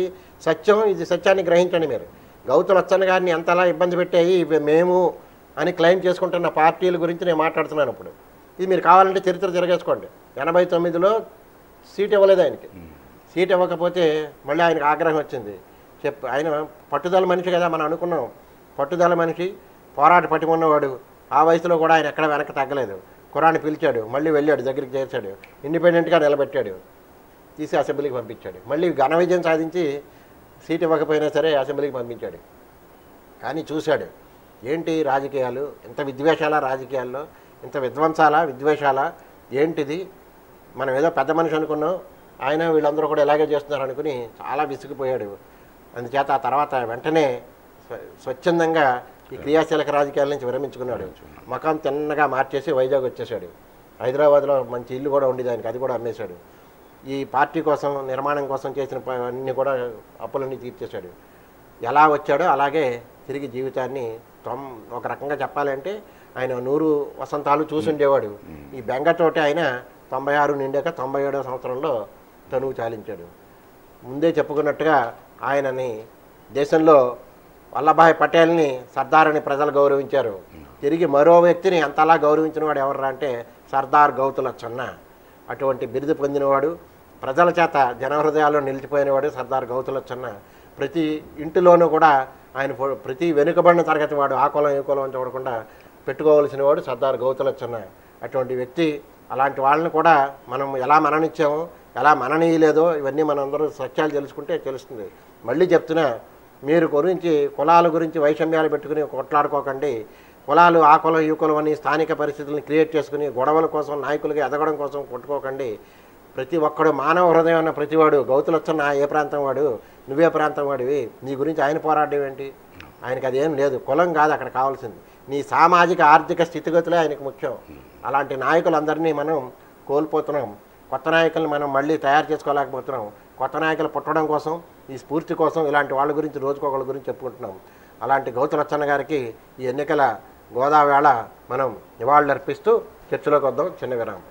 సత్యం. ఇది సత్యాన్ని గ్రహించండి మీరు. గౌతు లచ్చన్న గారిని ఎంతలా ఇబ్బంది పెట్టాయి మేము అని క్లెయిమ్ చేసుకుంటున్న పార్టీల గురించి నేను మాట్లాడుతున్నాను ఇప్పుడు. ఇది మీరు కావాలంటే చరిత్ర తిరగేసుకోండి. 89లో సీట్ ఇవ్వలేదు ఆయనకి. సీట్ ఇవ్వకపోతే మళ్ళీ ఆయనకు ఆగ్రహం వచ్చింది. ఆయన పట్టుదల మనిషి కదా, మనం అనుకున్నాం. పట్టుదల మనిషి, పోరాట పట్టుకున్నవాడు. ఆ వయసులో కూడా ఆయన ఎక్కడ వెనక్కి తగ్గలేదు. కుర్రాన్ని పిలిచాడు, మళ్ళీ వెళ్ళాడు, దగ్గరికి చేర్చాడు, ఇండిపెండెంట్గా నిలబెట్టాడు, తీసి అసెంబ్లీకి పంపించాడు. మళ్ళీ ఘన విజయం సాధించి సీట్ ఇవ్వకపోయినా సరే అసెంబ్లీకి పంపించాడు. కానీ చూశాడు ఏంటి రాజకీయాలు, ఇంత విద్వేషాల రాజకీయాల్లో, ఇంత విద్వేషాల ఏంటిది, మనం ఏదో పెద్ద మనిషి అనుకున్నాం, ఆయన వీళ్ళందరూ కూడా ఇలాగే చేస్తున్నారు అనుకుని చాలా విసిగిపోయాడు. అందుచేత ఆ తర్వాత వెంటనే స్వచ్ఛందంగా ఈ క్రియాశీలక రాజకీయాల నుంచి విరమించుకున్నాడు. మకాం తిన్నగా మార్చేసి వైజాగ్ వచ్చేసాడు. హైదరాబాద్లో మంచి ఇల్లు కూడా ఉండేది ఆయనకి, అది కూడా అమ్మేశాడు. ఈ పార్టీ కోసం, నిర్మాణం కోసం చేసిన అన్నీ కూడా అప్పులన్నీ తీర్చేశాడు. ఎలా వచ్చాడో అలాగే తిరిగి జీవితాన్ని ఒక రకంగా చెప్పాలంటే ఆయన 100 వసంతాలు చూసుండేవాడు. ఈ బెంగతోటి ఆయన 96 నిండాక 97వ సంవత్సరంలో తనువు చాలించాడు. ముందే చెప్పుకున్నట్టుగా ఆయనని దేశంలో వల్లభాయ్ పటేల్ని సర్దార్ అని ప్రజలు గౌరవించారు. తిరిగి మరో వ్యక్తిని అంతలా గౌరవించిన వాడు ఎవర్రా అంటే సర్దార్ గౌతు లచ్చన్న. అటువంటి బిరుదు పొందినవాడు, ప్రజల చేత జనహృదయాల్లో నిలిచిపోయినవాడు సర్దార్ గౌతు లచ్చన్న. ప్రతి ఇంటిలోనూ కూడా ఆయన ప్రతి వెనుకబడిన తరగతి వాడు, ఆ కులం ఈ కులం అని చూడకుండా పెట్టుకోవాల్సిన వాడు సర్దార్ గౌతు లచ్చన్న. అటువంటి వ్యక్తి. అలాంటి వాళ్ళని కూడా మనం ఎలా మననిచ్చామో, ఎలా మననీయలేదో ఇవన్నీ మనందరూ సత్యాలు తెలుసుకుంటే తెలుస్తుంది. మళ్ళీ చెప్తున్నా, మీరు గురించి కులాల గురించి వైషమ్యాలు పెట్టుకుని కొట్లాడుకోకండి. కులాలు ఆ కులం ఈ కులం అని స్థానిక పరిస్థితులను క్రియేట్ చేసుకుని గొడవల కోసం, నాయకులకి ఎదగడం కోసం కొట్టుకోకండి. ప్రతి ఒక్కడు మానవ హృదయం అన్న ప్రతివాడు, గౌతు లచ్చన్న ఏ ప్రాంతం వాడు, నువ్వే ప్రాంతం వాడివి, నీ గురించి ఆయన పోరాడడం ఏంటి? ఆయనకి అదేం లేదు. కులం కాదు అక్కడ కావాల్సింది, నీ సామాజిక ఆర్థిక స్థితిగతులే ఆయనకు ముఖ్యం. అలాంటి నాయకులందరినీ మనం కోల్పోతున్నాం. కొత్త నాయకులను మనం మళ్ళీ తయారు చేసుకోలేకపోతున్నాం. కొత్త నాయకులు పుట్టడం కోసం, ఈ స్ఫూర్తి కోసం ఇలాంటి వాళ్ళ గురించి రోజుకొకళ్ళ గురించి చెప్పుకుంటున్నాం. అలాంటి గౌతు లచ్చన్న గారికి ఈ ఎన్నికల గోదావేళ మనం నివాళులు అర్పిస్తూ చర్చలోకి వద్దాం. చిన్న విరామం.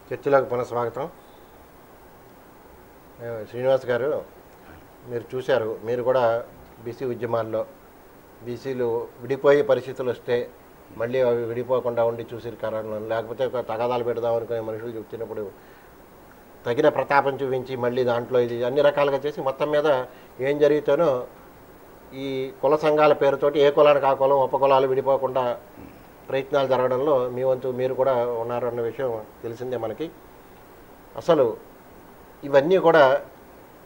చర్చలోకి పునఃస్వాగతం. శ్రీనివాస్ గారు, మీరు చూశారు, మీరు కూడా బీసీ ఉద్యమాల్లో బీసీలు విడిపోయే పరిస్థితులు వస్తే మళ్ళీ అవి విడిపోకుండా ఉండి చూసిరు కారణం, లేకపోతే ఒక తగాదాలు పెడదాం అనుకునే మనుషులు చెప్తున్నప్పుడు తగిన ప్రతాపం చూపించి మళ్ళీ దాంట్లో ఇది అన్ని రకాలుగా చేసి మొత్తం మీద ఏం జరుగుతానో ఈ కుల సంఘాల పేరుతోటి ఏ కులానికి ఆ కులం, ఉపకులాలు విడిపోకుండా ప్రయత్నాలు జరగడంలో మీ వంతు మీరు కూడా ఉన్నారన్న విషయం తెలిసిందే మనకి. అసలు ఇవన్నీ కూడా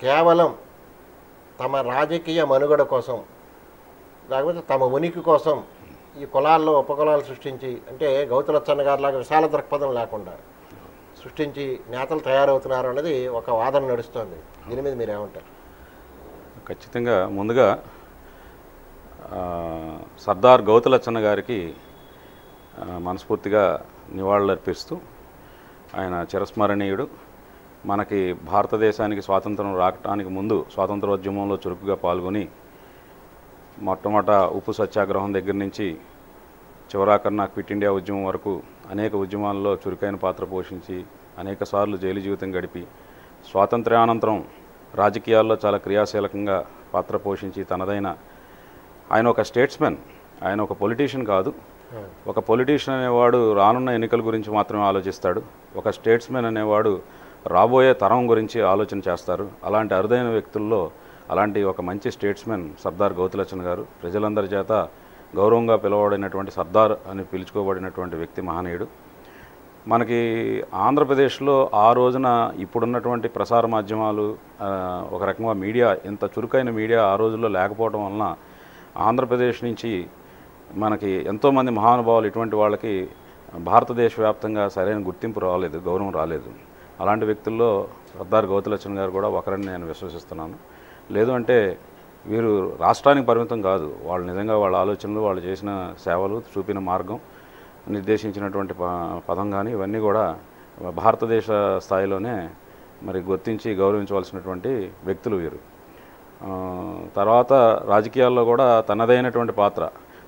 కేవలం తమ రాజకీయ మనుగడ కోసం, లేకపోతే తమ ఉనికి కోసం ఈ కులాల్లో ఉపకులాలు సృష్టించి, అంటే గౌతు లచ్చన్న గారిలాగా విశాల దృక్పథం లేకుండా సృష్టించి నేతలు తయారవుతున్నారు అన్నది ఒక వాదన నడుస్తోంది. దీని మీద మీరు ఏమంటారు? ఖచ్చితంగా ముందుగా సర్దార్ గౌతు లచ్చన్న గారికి మనస్ఫూర్తిగా నివాళులర్పిస్తూ, ఆయన చిరస్మరణీయుడు. మనకి భారతదేశానికి స్వాతంత్రం రావడానికి ముందు స్వాతంత్రోద్యమంలో చురుకుగా పాల్గొని మొట్టమొదట ఉప్పు సత్యాగ్రహం దగ్గర నుంచి చివరాకన్నా క్విట్ ఇండియా ఉద్యమం వరకు అనేక ఉద్యమాల్లో చురుకైన పాత్ర పోషించి అనేక సార్లు జైలు జీవితం గడిపి స్వాతంత్ర్యానంతరం రాజకీయాల్లో చాలా క్రియాశీలకంగా పాత్ర పోషించి తనదైన ఆయన ఒక స్టేట్స్మెన్, ఆయన ఒక పొలిటీషియన్ కాదు. ఒక పొలిటీషియన్ అనేవాడు రానున్న ఎన్నికల గురించి మాత్రమే ఆలోచిస్తాడు. ఒక స్టేట్స్మెన్ అనేవాడు రాబోయే తరం గురించి ఆలోచన చేస్తారు. అలాంటి అరుదైన వ్యక్తుల్లో అలాంటి ఒక మంచి స్టేట్స్మెన్ సర్దార్ గౌతులచ్చన్ గారు. ప్రజలందరి చేత గౌరవంగా పిలువబడినటువంటి సర్దార్ అని పిలుచుకోబడినటువంటి వ్యక్తి, మహనీయుడు. మనకి ఆంధ్రప్రదేశ్లో ఆ రోజున ఇప్పుడున్నటువంటి ప్రసార మాధ్యమాలు, ఒక రకంగా మీడియా, ఇంత చురుకైన మీడియా ఆ రోజుల్లో లేకపోవడం వలన ఆంధ్రప్రదేశ్ నుంచి మనకి ఎంతోమంది మహానుభావులు ఇటువంటి వాళ్ళకి భారతదేశ వ్యాప్తంగా సరైన గుర్తింపు రాలేదు, గౌరవం రాలేదు. అలాంటి వ్యక్తుల్లో సర్దార్ గౌతులచ్చన్ గారు కూడా ఒకరని నేను విశ్వసిస్తున్నాను. లేదు అంటే వీరు రాష్ట్రానికి పరిమితం కాదు, వాళ్ళు నిజంగా వాళ్ళ ఆలోచనలు, వాళ్ళు చేసిన సేవలు, చూపిన మార్గం, నిర్దేశించినటువంటి పదం కానీ ఇవన్నీ కూడా భారతదేశ స్థాయిలోనే మరి గుర్తించి గౌరవించవలసినటువంటి వ్యక్తులు వీరు. తర్వాత రాజకీయాల్లో కూడా తనదైనటువంటి పాత్ర,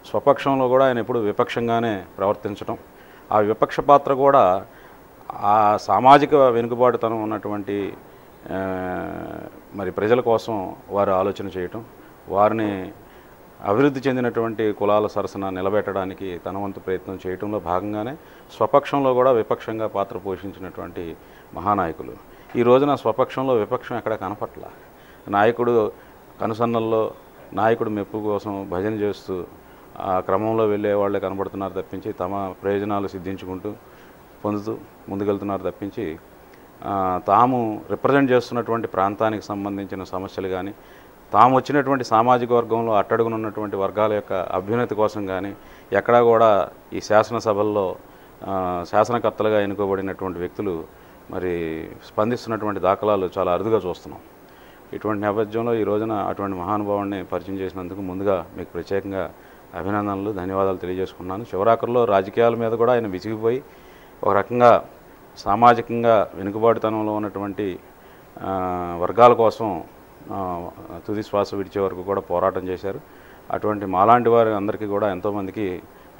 స్వపక్షంలో కూడా ఆయన ఎప్పుడు విపక్షంగానే ప్రవర్తించడం, ఆ విపక్ష పాత్ర కూడా ఆ సామాజిక వెనుకబాటుతనం ఉన్నటువంటి మరి ప్రజల కోసం వారు ఆలోచన చేయటం, వారిని అభివృద్ధి చెందినటువంటి కులాల సరసన నిలబెట్టడానికి తన వంతు ప్రయత్నం చేయటంలో భాగంగానే స్వపక్షంలో కూడా విపక్షంగా పాత్ర పోషించినటువంటి మహానాయకులు. ఈ రోజున స్వపక్షంలో విపక్షం ఎక్కడ కనపట్ల. నాయకుడు కనుసన్నల్లో నాయకుడు మెప్పు కోసం భజన చేస్తూ ఆ క్రమంలో వెళ్ళే వాళ్ళే కనబడుతున్నారు తప్పించి తమ ప్రయోజనాలు సిద్ధించుకుంటూ పొందుతూ ముందుకెళ్తున్నారు తప్పించి తాము రిప్రజెంట్ చేస్తున్నటువంటి ప్రాంతానికి సంబంధించిన సమస్యలు కానీ, తాము వచ్చినటువంటి సామాజిక వర్గంలో అట్టడుగునున్నటువంటి వర్గాల యొక్క అభ్యున్నతి కోసం కానీ ఎక్కడా కూడా ఈ శాసనసభల్లో శాసనకర్తలుగా ఎన్నుకోబడినటువంటి వ్యక్తులు మరి స్పందిస్తున్నటువంటి దాఖలాలు చాలా అరుదుగా చూస్తున్నాం. ఇటువంటి నేపథ్యంలో ఈ రోజున అటువంటి మహానుభావుడిని పరిచయం చేసినందుకు ముందుగా మీకు ప్రత్యేకంగా అభినందనలు, ధన్యవాదాలు తెలియజేసుకున్నాను. చివరాఖరులో రాజకీయాల మీద కూడా ఆయన విసిగిపోయి ఒక రకంగా సామాజికంగా వెనుకబాటుతనంలో ఉన్నటువంటి వర్గాల కోసం తుది శ్వాస విడిచే వరకు కూడా పోరాటం చేశారు. అటువంటి మాలాంటి వారి అందరికీ కూడా ఎంతోమందికి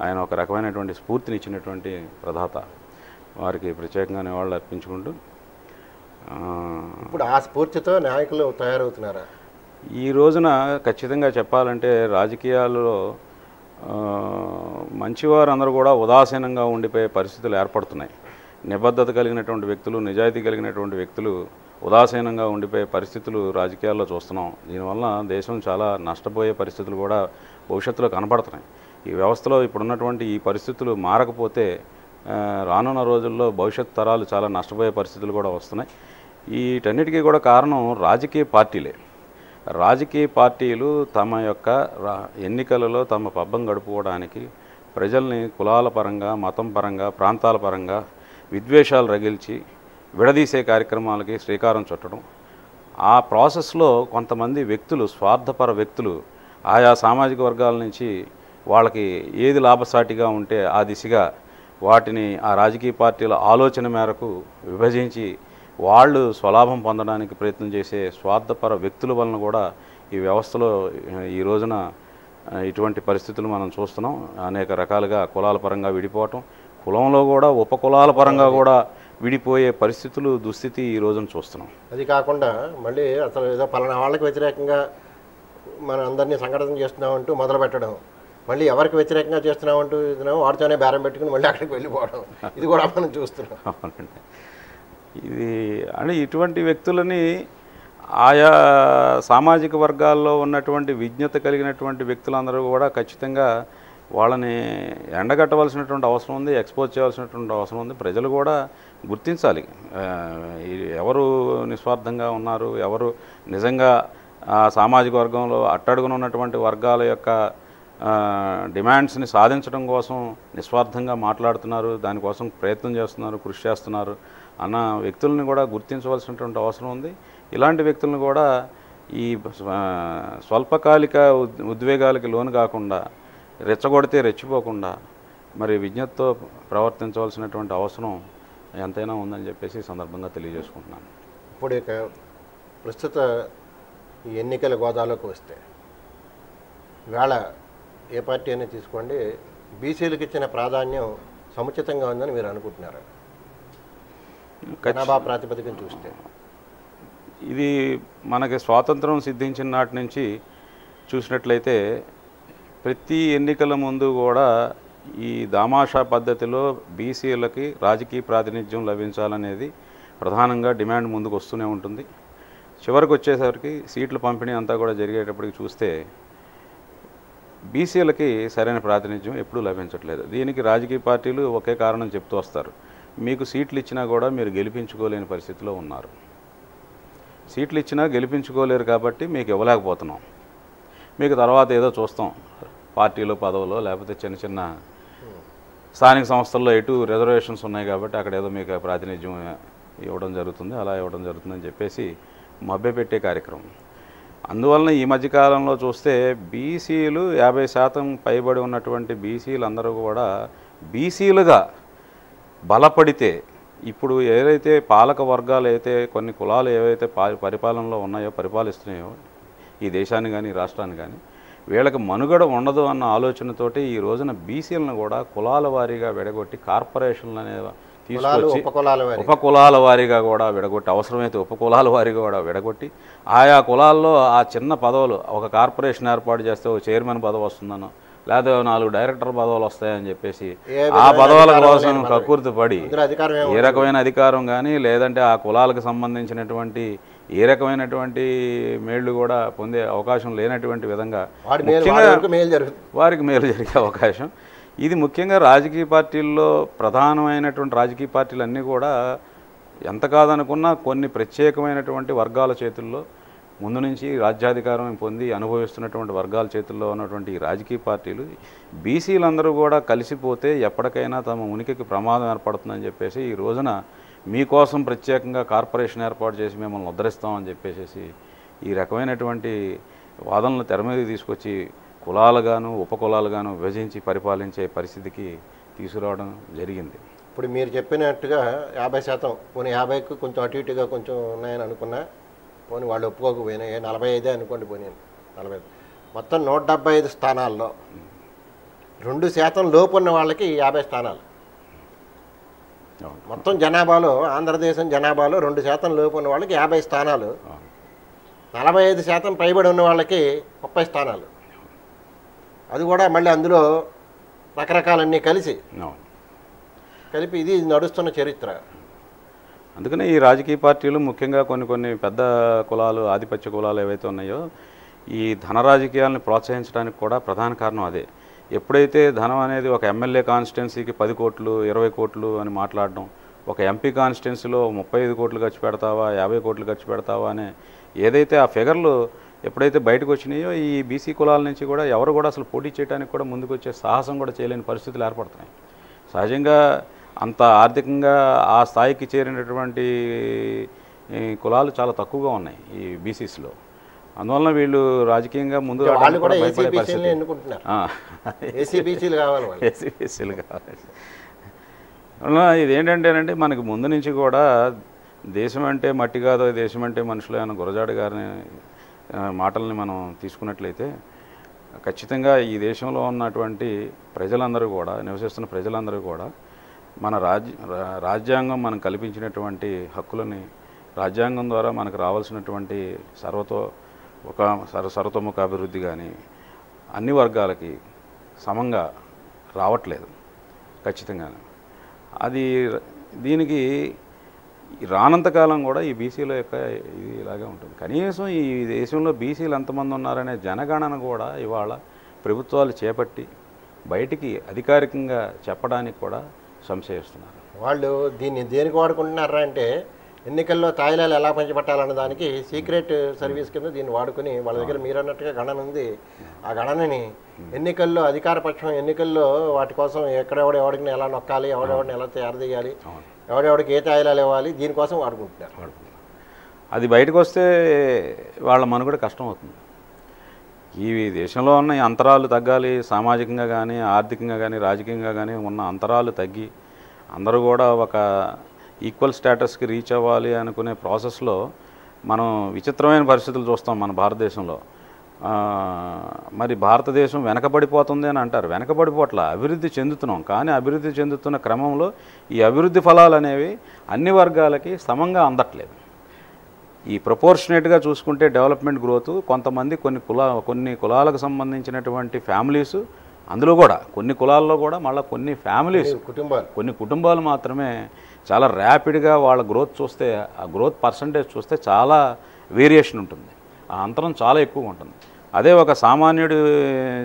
ఆయన ఒక రకమైనటువంటి స్ఫూర్తిని ఇచ్చినటువంటి ప్రదాత. వారికి ప్రత్యేకంగా నివాళులు అర్పించుకుంటూ, ఇప్పుడు ఆ స్ఫూర్తితో నాయకులు తయారవుతున్నారా? ఈ రోజున ఖచ్చితంగా చెప్పాలంటే రాజకీయాల్లో మంచివారందరూ కూడా ఉదాసీనంగా ఉండిపోయే పరిస్థితులు ఏర్పడుతున్నాయి. నిబద్ధత కలిగినటువంటి వ్యక్తులు, నిజాయితీ కలిగినటువంటి వ్యక్తులు ఉదాసీనంగా ఉండిపోయే పరిస్థితులు రాజకీయాల్లో చూస్తున్నాం. దీనివల్ల దేశం చాలా నష్టపోయే పరిస్థితులు కూడా భవిష్యత్తులో కనపడుతున్నాయి. ఈ వ్యవస్థలో ఇప్పుడున్నటువంటి ఈ పరిస్థితులు మారకపోతే రానున్న రోజుల్లో భవిష్యత్ తరాలు చాలా నష్టపోయే పరిస్థితులు కూడా వస్తున్నాయి. వీటన్నిటికీ కూడా కారణం రాజకీయ పార్టీలే. రాజకీయ పార్టీలు తమ యొక్క ఎన్నికలలో తమ పబ్బం గడుపుకోవడానికి ప్రజల్ని కులాల పరంగా, మతం పరంగా, ప్రాంతాల పరంగా విద్వేషాలు రగిల్చి విడదీసే కార్యక్రమాలకి శ్రీకారం చుట్టడం, ఆ ప్రాసెస్లో కొంతమంది వ్యక్తులు, స్వార్థపర వ్యక్తులు ఆయా సామాజిక వర్గాల నుంచి వాళ్ళకి ఏది లాభసాటిగా ఉంటే ఆ దిశగా వాటిని ఆ రాజకీయ పార్టీల ఆలోచన మేరకు విభజించి వాళ్ళు స్వలాభం పొందడానికి ప్రయత్నం చేసే స్వార్థపర వ్యక్తుల వలన కూడా ఈ వ్యవస్థలో ఈ రోజున ఇటువంటి పరిస్థితులు మనం చూస్తున్నాం. అనేక రకాలుగా కులాల పరంగా విడిపోవటం, కులంలో కూడా ఉపకులాల పరంగా కూడా విడిపోయే పరిస్థితులు, దుస్థితి ఈ రోజున చూస్తున్నాం. అది కాకుండా మళ్ళీ అసలు ఏదో పలానా వాళ్ళకి వ్యతిరేకంగా మన అందరినీ సంఘటన చేస్తున్నామంటూ మొదలు పెట్టడం, మళ్ళీ ఎవరికి వ్యతిరేకంగా చేస్తున్నామంటూ వాడితోనే బేరం పెట్టుకుని మళ్ళీ అక్కడికి వెళ్ళిపోవడం, ఇది కూడా మనం చూస్తున్నాం. అవునండి. ఇది అంటే ఇటువంటి వ్యక్తులని ఆయా సామాజిక వర్గాల్లో ఉన్నటువంటి విజ్ఞత కలిగినటువంటి వ్యక్తులందరూ కూడా ఖచ్చితంగా వాళ్ళని ఎండగట్టవలసినటువంటి అవసరం ఉంది, ఎక్స్పోజ్ చేయాల్సినటువంటి అవసరం ఉంది. ప్రజలు కూడా గుర్తించాలి ఎవరు నిస్వార్థంగా ఉన్నారు, ఎవరు నిజంగా సామాజిక వర్గంలో అట్టడుగున ఉన్నటువంటి వర్గాల యొక్క డిమాండ్స్ని సాధించడం కోసం నిస్వార్థంగా మాట్లాడుతున్నారు, దానికోసం ప్రయత్నం చేస్తున్నారు, కృషి చేస్తున్నారు అన్న వ్యక్తులను కూడా గుర్తించవలసినటువంటి అవసరం ఉంది. ఇలాంటి వ్యక్తులను కూడా ఈ స్వల్పకాలిక ఉద్వేగాలకి లోను కాకుండా, రెచ్చగొడితే రెచ్చిపోకుండా మరి విజ్ఞతతో ప్రవర్తించవలసినటువంటి అవసరం ఎంతైనా ఉందని చెప్పేసి ఈ సందర్భంగా తెలియజేసుకుంటున్నాను. ఇప్పుడు ఇక ప్రస్తుత ఈ ఎన్నికల గోదాలోకి వస్తే ఇవాళ ఏ పార్టీ అయినా తీసుకోండి, బీసీలకు ఇచ్చిన ప్రాధాన్యం సముచితంగా ఉందని మీరు అనుకుంటున్నారు? జనాభా ప్రాతిపదికను చూస్తే ఇది మనకి స్వాతంత్రం సిద్ధించిన నాటి నుంచి చూసినట్లయితే ప్రతి ఎన్నికల ముందు కూడా ఈ దామాషా పద్ధతిలో బీసీలకి రాజకీయ ప్రాతినిధ్యం లభించాలనేది ప్రధానంగా డిమాండ్ ముందుకు వస్తూనే ఉంటుంది. చివరికి వచ్చేసరికి సీట్ల పంపిణీ అంతా కూడా జరిగేటప్పటికి చూస్తే బీసీలకి సరైన ప్రాతినిధ్యం ఎప్పుడూ లభించట్లేదు. దీనికి రాజకీయ పార్టీలు ఒకే కారణం చెప్తూ వస్తారు, మీకు సీట్లు ఇచ్చినా కూడా మీరు గెలిపించుకోలేని పరిస్థితిలో ఉన్నారు, సీట్లు ఇచ్చినా గెలిపించుకోలేరు కాబట్టి మీకు ఇవ్వలేకపోతున్నాం, మీకు తర్వాత ఏదో చూస్తాం పార్టీలో పదవులో లేకపోతే చిన్న చిన్న స్థానిక సంస్థల్లో ఎటు రిజర్వేషన్స్ ఉన్నాయి కాబట్టి అక్కడ ఏదో మీకు ప్రాతినిధ్యం ఇవ్వడం జరుగుతుంది, అలా ఇవ్వడం జరుగుతుందని చెప్పేసి మభ్యపెట్టే కార్యక్రమం. అందువలన ఈ మధ్యకాలంలో చూస్తే బీసీలు 50% పైబడి ఉన్నటువంటి బీసీలు అందరూ కూడా బీసీలుగా బలపడితే ఇప్పుడు ఏదైతే పాలక వర్గాలు అయితే కొన్ని కులాలు ఏవైతే పరిపాలనలో ఉన్నాయో పరిపాలిస్తున్నాయో ఈ దేశాన్ని కానీ రాష్ట్రాన్ని కానీ వీళ్ళకి మనుగడ ఉండదు అన్న ఆలోచనతోటి ఈ రోజున బీసీలను కూడా కులాల వారీగా విడగొట్టి కార్పొరేషన్లు అనేవి తీసుకొచ్చి ఉపకులాల వారీగా కూడా విడగొట్టి అవసరమైతే ఉపకులాల వారీగా కూడా విడగొట్టి ఆయా కులాల్లో ఆ చిన్న పదవులు ఒక కార్పొరేషన్ ఏర్పాటు చేస్తే ఒక చైర్మన్ పదవి వస్తుందనో లేదా 4 డైరెక్టర్ పదవులు వస్తాయని చెప్పేసి ఆ పదవుల కోసం కక్కుర్తి పడి ఏ రకమైన అధికారం కానీ లేదంటే ఆ కులాలకు సంబంధించినటువంటి ఏ రకమైనటువంటి మేళ్లు కూడా పొందే అవకాశం లేనటువంటి విధంగా వారికి మేలు జరిగే అవకాశం ఇది ముఖ్యంగా రాజకీయ పార్టీల్లో ప్రధానమైనటువంటి రాజకీయ పార్టీలు అన్నీ కూడా ఎంత కాదనుకున్నా కొన్ని ప్రత్యేకమైనటువంటి వర్గాల చేతుల్లో ముందు నుంచి రాజ్యాధికారం పొంది అనుభవిస్తున్నటువంటి వర్గాల చేతుల్లో ఉన్నటువంటి ఈ రాజకీయ పార్టీలు బీసీలందరూ కూడా కలిసిపోతే ఎప్పటికైనా తమ ఉనికికి ప్రమాదం ఏర్పడుతుందని చెప్పేసి ఈ రోజున మీకోసం ప్రత్యేకంగా కార్పొరేషన్ ఏర్పాటు చేసి మిమ్మల్ని ఉద్ధరిస్తామని చెప్పేసి ఈ రకమైనటువంటి వాదనలు తెర మీద తీసుకొచ్చి కులాలుగాను ఉపకులాలుగాను విభజించి పరిపాలించే పరిస్థితికి తీసుకురావడం జరిగింది. ఇప్పుడు మీరు చెప్పినట్టుగా 50%, పోనీ 50కు కొంచెం అటు ఇటుగా కొంచెం ఉన్నాయని అనుకున్నా, పోనీ వాళ్ళు ఒప్పుకోకపోయినా 45 అనుకోండి, పోనీ 45, మొత్తం 175 స్థానాల్లో 2% లోపు ఉన్న వాళ్ళకి 50 స్థానాలు. మొత్తం జనాభాలో ఆంధ్రదేశం జనాభాలో 2% లోపు ఉన్న వాళ్ళకి 50 స్థానాలు, 45% పైబడి ఉన్న వాళ్ళకి 30 స్థానాలు. అది కూడా మళ్ళీ అందులో రకరకాలన్నీ కలిపి ఇది నడుస్తున్న చరిత్ర. అందుకనే ఈ రాజకీయ పార్టీలు ముఖ్యంగా కొన్ని పెద్ద కులాలు ఆధిపత్య కులాలు ఏవైతే ఉన్నాయో ఈ ధన రాజకీయాలను ప్రోత్సహించడానికి కూడా ప్రధాన కారణం అదే. ఎప్పుడైతే ధనం అనేది ఒక ఎమ్మెల్యే కాన్స్టిట్యున్సీకి 10 కోట్లు 20 కోట్లు అని మాట్లాడడం, ఒక ఎంపీ కాన్స్టిట్యున్సీలో 35 కోట్లు ఖర్చు పెడతావా 50 కోట్లు ఖర్చు పెడతావా అనే ఏదైతే ఆ ఫిగర్లు ఎప్పుడైతే బయటకు వచ్చినాయో ఈ బీసీ కులాల నుంచి కూడా ఎవరు కూడా అసలు పోటీ చేయడానికి కూడా ముందుకు వచ్చే సాహసం కూడా చేయలేని పరిస్థితులు ఏర్పడుతున్నాయి. సహజంగా అంత ఆర్థికంగా ఆ స్థాయికి చేరినటువంటి కులాలు చాలా తక్కువగా ఉన్నాయి ఈ బీసీస్లో. అందువలన వీళ్ళు రాజకీయంగా ముందు ఏసీబీసీలు కావాలి. ఇదేంటంటేనంటే మనకి ముందు నుంచి కూడా దేశం అంటే మట్టి కాదో దేశం అంటే మనుషులు అన్న గురజాడ గారిని మాటల్ని మనం తీసుకున్నట్లయితే ఖచ్చితంగా ఈ దేశంలో ఉన్నటువంటి ప్రజలందరూ కూడా నివసిస్తున్న ప్రజలందరూ కూడా మన రాజ్యాంగం మనం కల్పించినటువంటి హక్కులని రాజ్యాంగం ద్వారా మనకు రావాల్సినటువంటి సర్వతోముఖ అభివృద్ధి కానీ అన్ని వర్గాలకి సమంగా రావట్లేదు ఖచ్చితంగా. అది దీనికి రానంతకాలం కూడా ఈ బీసీల యొక్క ఇది ఇలాగే ఉంటుంది. కనీసం ఈ దేశంలో బీసీలు ఎంతమంది ఉన్నారనే జనగణన కూడా ఇవాళ ప్రభుత్వాలు చేపట్టి బయటికి అధికారికంగా చెప్పడానికి కూడా సంశయిస్తున్నారు. వాళ్ళు దీన్ని దేనికి వాడుకుంటున్నారా అంటే ఎన్నికల్లో తాయిలాలు ఎలా పంచిపెట్టాలన్న దానికి సీక్రెట్ సర్వీస్ కింద దీన్ని వాడుకుని వాళ్ళ దగ్గర మీరు అన్నట్టుగా గణన ఉంది. ఆ గణనని ఎన్నికల్లో అధికార పక్షం ఎన్నికల్లో వాటి కోసం ఎవడిని ఎలా నొక్కాలి, ఎవడెవడిని ఎలా తయారు చేయాలి, ఎవడెవడికి ఏ తాయిలాలు ఇవ్వాలి, దీనికోసం వాడుకుంటున్నారు. అది బయటకు వస్తే వాళ్ళ మనుగడ కష్టం అవుతుంది. ఈ దేశంలో ఉన్న అంతరాలు తగ్గాలి, సామాజికంగా కానీ ఆర్థికంగా కానీ రాజకీయంగా కానీ ఉన్న అంతరాలు తగ్గి అందరూ కూడా ఒక ఈక్వల్ స్టేటస్కి రీచ్ అవ్వాలి అనుకునే ప్రాసెస్లో మనం విచిత్రమైన పరిస్థితులు చూస్తాం మన భారతదేశంలో. మరి భారతదేశం వెనకబడిపోతుంది అని అంటారు. వెనకబడిపోట్ల, అభివృద్ధి చెందుతున్నాం. కానీ అభివృద్ధి చెందుతున్న క్రమంలో ఈ అభివృద్ధి ఫలాలు అనేవి అన్ని వర్గాలకి సమంగా అందట్లేదు. ఈ ప్రపోర్షనేట్గా చూసుకుంటే డెవలప్మెంట్ గ్రోత్ కొంతమంది కొన్ని కులాలకు సంబంధించినటువంటి ఫ్యామిలీస్, అందులో కూడా కొన్ని కులాల్లో కూడా మళ్ళీ కొన్ని ఫ్యామిలీస్, కొన్ని కుటుంబాలు మాత్రమే చాలా ర్యాపిడ్గా వాళ్ళ గ్రోత్ చూస్తే, ఆ గ్రోత్ పర్సంటేజ్ చూస్తే చాలా వేరియేషన్ ఉంటుంది. ఆ అంతరం చాలా ఎక్కువగా ఉంటుంది. అదే ఒక సామాన్యుడి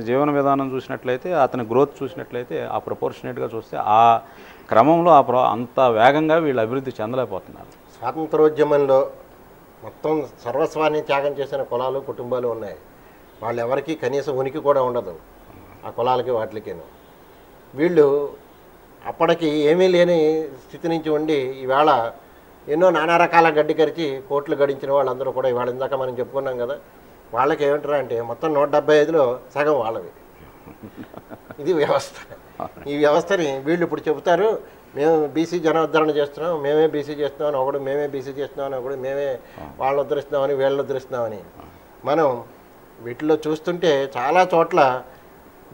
జీవన విధానం చూసినట్లయితే, అతని గ్రోత్ చూసినట్లయితే, ఆ ప్రపోర్షనేట్గా చూస్తే ఆ క్రమంలో అంత వేగంగా వీళ్ళు అభివృద్ధి చెందలేకపోతున్నారు. స్వాతంత్రోద్యమంలో మొత్తం సర్వస్వాన్ని త్యాగం చేసిన కులాలు, కుటుంబాలు ఉన్నాయి. వాళ్ళు ఎవరికి కనీసం ఉనికి కూడా ఉండదు ఆ కులాలకి వాటికేను. వీళ్ళు అప్పటికి ఏమీ లేని స్థితి నుంచి ఉండి ఈవేళ ఎన్నో నానా రకాల గడ్డి కరిచి కోట్లు గడించిన వాళ్ళందరూ కూడా ఇవాళ ఇందాక మనం చెప్పుకున్నాం కదా, వాళ్ళకి ఏమంటారు అంటే మొత్తం 175లో సగం వాళ్ళవి. ఇది వ్యవస్థ. ఈ వ్యవస్థని వీళ్ళు ఇప్పుడు చెబుతారు, మేము బీసీ జనోద్ధరణ చేస్తున్నాం, మేమే బీసీ చేస్తున్నామని ఒకడు, మేమే బీసీ చేస్తున్నామని ఒకడు, మేమే వాళ్ళని ఉద్ధరిస్తున్నామని వీళ్ళని ఉద్ధరిస్తున్నామని. మనం వీటిలో చూస్తుంటే చాలా చోట్ల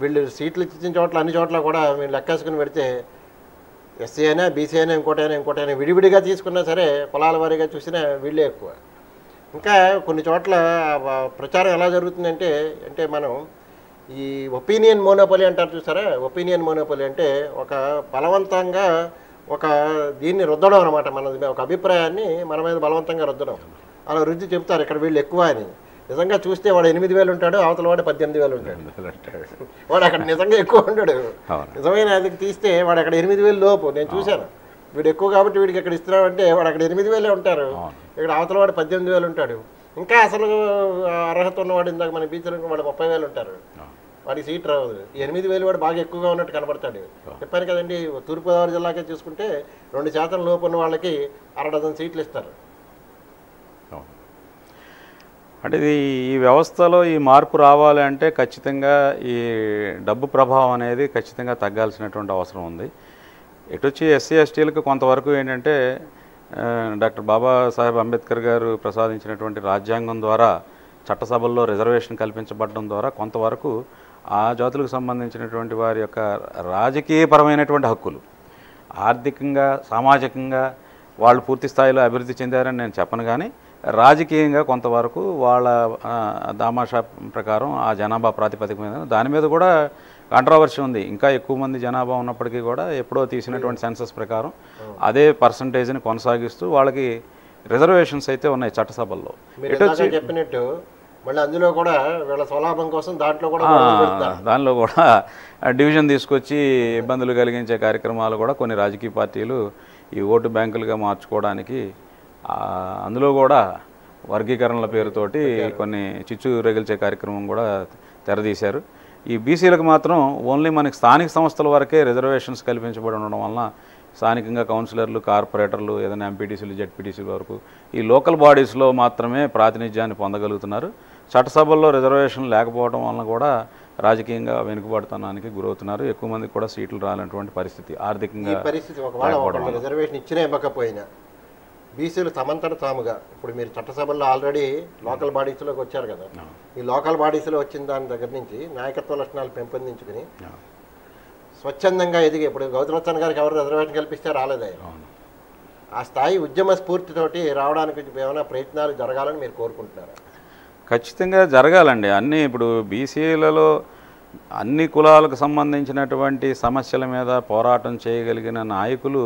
వీళ్ళు సీట్లు ఇచ్చిన చోట్ల అన్ని చోట్ల కూడా వీళ్ళు లెక్కేసుకుని పెడితే ఎస్సీ అయినా బీసీ అయినా ఇంకోటైనా విడివిడిగా తీసుకున్నా సరే కులాల వారీగా చూసినా వీళ్ళే ఎక్కువ. ఇంకా కొన్ని చోట్ల ప్రచారం ఎలా జరుగుతుందంటే మనం ఈ ఒపీనియన్ మోనోపలి అంటారు చూసారా. ఒపీనియన్ మోనోపలి అంటే ఒక బలవంతంగా ఒక దీన్ని రుద్దడం అనమాట. మన ఒక అభిప్రాయాన్ని మన మీద బలవంతంగా రుద్దడం. అలా రుద్ది చెప్తారు ఇక్కడ వీళ్ళు ఎక్కువ అని. నిజంగా చూస్తే వాడు 8,000 ఉంటాడు, అవతల వాడు 18,000 ఉంటాడు. వాడు అక్కడ నిజంగా ఎక్కువ ఉంటాడు. నిజమైన అది తీస్తే వాడు అక్కడ 8,000 లోపు. నేను చూశాను. వీడు ఎక్కువ కాబట్టి వీడికి ఎక్కడ ఇస్తున్నామంటే వాడు అక్కడ 8,000 ఉంటారు, ఇక్కడ అవతల వాడు 18,000 ఉంటాడు. ఇంకా అసలు అర్హత ఉన్నవాడు ఇందాక మన బీచ్లో వాడు 30,000 ఉంటారు. వాడికి సీట్ రావదు. ఈ 8,000 వాడు బాగా ఎక్కువగా ఉన్నట్టు కనబడతాడు. చెప్పాను కదండి, తూర్పుగోదావరి జిల్లాకే చూసుకుంటే 2% లోపు ఉన్న వాళ్ళకి 6 డజన్ సీట్లు ఇస్తారు. అంటే ఈ వ్యవస్థలో ఈ మార్పు రావాలి అంటే ఖచ్చితంగా ఈ డబ్బు ప్రభావం అనేది ఖచ్చితంగా తగ్గాల్సినటువంటి అవసరం ఉంది. ఎటొచ్చి ఎస్సీ ఎస్టీలకు కొంతవరకు ఏంటంటే డాక్టర్ బాబాసాహెబ్ అంబేద్కర్ గారు ప్రసాదించినటువంటి రాజ్యాంగం ద్వారా చట్టసభల్లో రిజర్వేషన్ కల్పించబడడం ద్వారా కొంతవరకు ఆ జాతులకు సంబంధించినటువంటి వారి యొక్క రాజకీయపరమైనటువంటి హక్కులు, ఆర్థికంగా సామాజికంగా వాళ్ళు పూర్తి స్థాయిలో అభివృద్ధి చెందారని నేను చెప్పను. కానీ రాజకీయంగా కొంతవరకు వాళ్ళ దామాషా ప్రకారం ఆ జనాభా ప్రాతిపదిక మీద దాని మీద కూడా కాంట్రవర్సీ ఉంది. ఇంకా ఎక్కువ మంది జనాభా ఉన్నప్పటికీ కూడా ఎప్పుడో తీసినటువంటి సెన్సస్ ప్రకారం అదే పర్సంటేజ్ని కొనసాగిస్తూ వాళ్ళకి రిజర్వేషన్స్ అయితే ఉన్నాయి చట్టసభల్లో. చెప్పినట్టు మళ్ళీ అందులో కూడా వీళ్ళ స్వలాభం కోసం దానిలో కూడా డివిజన్ తీసుకొచ్చి ఇబ్బందులు కలిగించే కార్యక్రమాలు కూడా కొన్ని రాజకీయ పార్టీలు ఈ ఓటు బ్యాంకులుగా మార్చుకోవడానికి, అందులో కూడా వర్గీకరణల పేరుతోటి కొన్ని చిచ్చు రగిల్చే కార్యక్రమం కూడా తెరదీశారు. ఈ బీసీలకు మాత్రం ఓన్లీ మనకి స్థానిక సంస్థల వరకే రిజర్వేషన్స్ కల్పించబడి ఉండడం వలన స్థానికంగా కౌన్సిలర్లు, కార్పొరేటర్లు, ఏదైనా ఎంపీటీసీలు, జెడ్పీటీసీల వరకు ఈ లోకల్ బాడీస్లో మాత్రమే ప్రాతినిధ్యాన్ని పొందగలుగుతున్నారు. చట్టసభల్లో రిజర్వేషన్ లేకపోవడం వలన కూడా రాజకీయంగా వెనుకబడుతనానికి గురవుతున్నారు. ఎక్కువ మందికి కూడా సీట్లు రానటువంటి పరిస్థితి ఆర్థికంగా. రిజర్వేషన్ ఇచ్చినా ఇవ్వకపోయినా బీసీలు తమంతట తాముగా ఇప్పుడు మీరు చట్టసభల్లో ఆల్రెడీ లోకల్ బాడీస్లోకి వచ్చారు కదా, ఈ లోకల్ బాడీస్లో వచ్చిన దాని దగ్గర నుంచి నాయకత్వ లక్షణాలు పెంపొందించుకుని స్వచ్ఛందంగా ఎదిగి ఇప్పుడు గౌతమచ్చన్ గారికి ఎవరు రిజర్వేషన్ కల్పిస్తే రాలేదు. ఆ స్థాయి ఉద్యమ స్ఫూర్తితోటి రావడానికి ఏమైనా ప్రయత్నాలు జరగాలని మీరు కోరుకుంటున్నారా? ఖచ్చితంగా జరగాలండి. అన్నీ ఇప్పుడు బీసీలలో అన్ని కులాలకు సంబంధించినటువంటి సమస్యల మీద పోరాటం చేయగలిగిన నాయకులు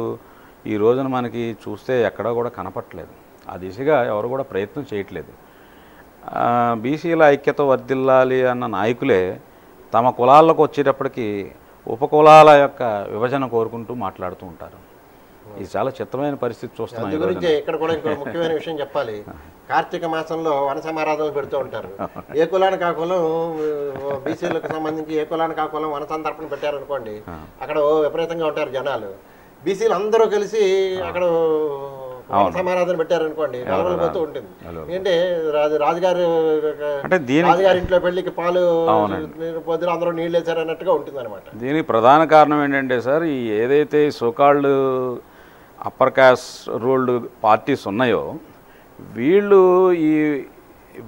ఈ రోజున మనకి చూస్తే ఎక్కడా కూడా కనపట్లేదు. ఆ దిశగా ఎవరు కూడా ప్రయత్నం చేయట్లేదు. బీసీల ఐక్యత వర్ధిల్లాలి అన్న నాయకులే తమ కులాలకు వచ్చేటప్పటికి ఉపకులాల యొక్క విభజన కోరుకుంటూ మాట్లాడుతూ ఉంటారు. ఇది చాలా చిత్రమైన పరిస్థితి చూస్తున్నాం. గురించి ఇక్కడ కూడా ఇంకో ముఖ్యమైన విషయం చెప్పాలి. కార్తీక మాసంలో వన సమారాధనలు పెడుతూ ఉంటారు. ఏ కులానికి ఆ కులం, బీసీలకు సంబంధించి ఏ కులానికి ఆ కులం వన సంతర్పణ పెట్టారనుకోండి, అక్కడ విపరీతంగా ఉంటారు జనాలు. బీసీలు అందరూ కలిసి అక్కడ సమారాధన పెట్టారనుకోండి, కలవలపోతూ ఉంటుంది. ఏంటంటే రాజుగారి ఇంట్లో పెళ్లికి పాలు పొద్దున అందరూ నీళ్ళు వేసారు అన్నట్టుగా ఉంటుంది అనమాట. దీనికి ప్రధాన కారణం ఏంటంటే సార్, ఈ ఏదైతే సోకాళ్ళు అప్పర్ క్యాస్ట్ రూల్డ్ పార్టీస్ ఉన్నాయో వీళ్ళు ఈ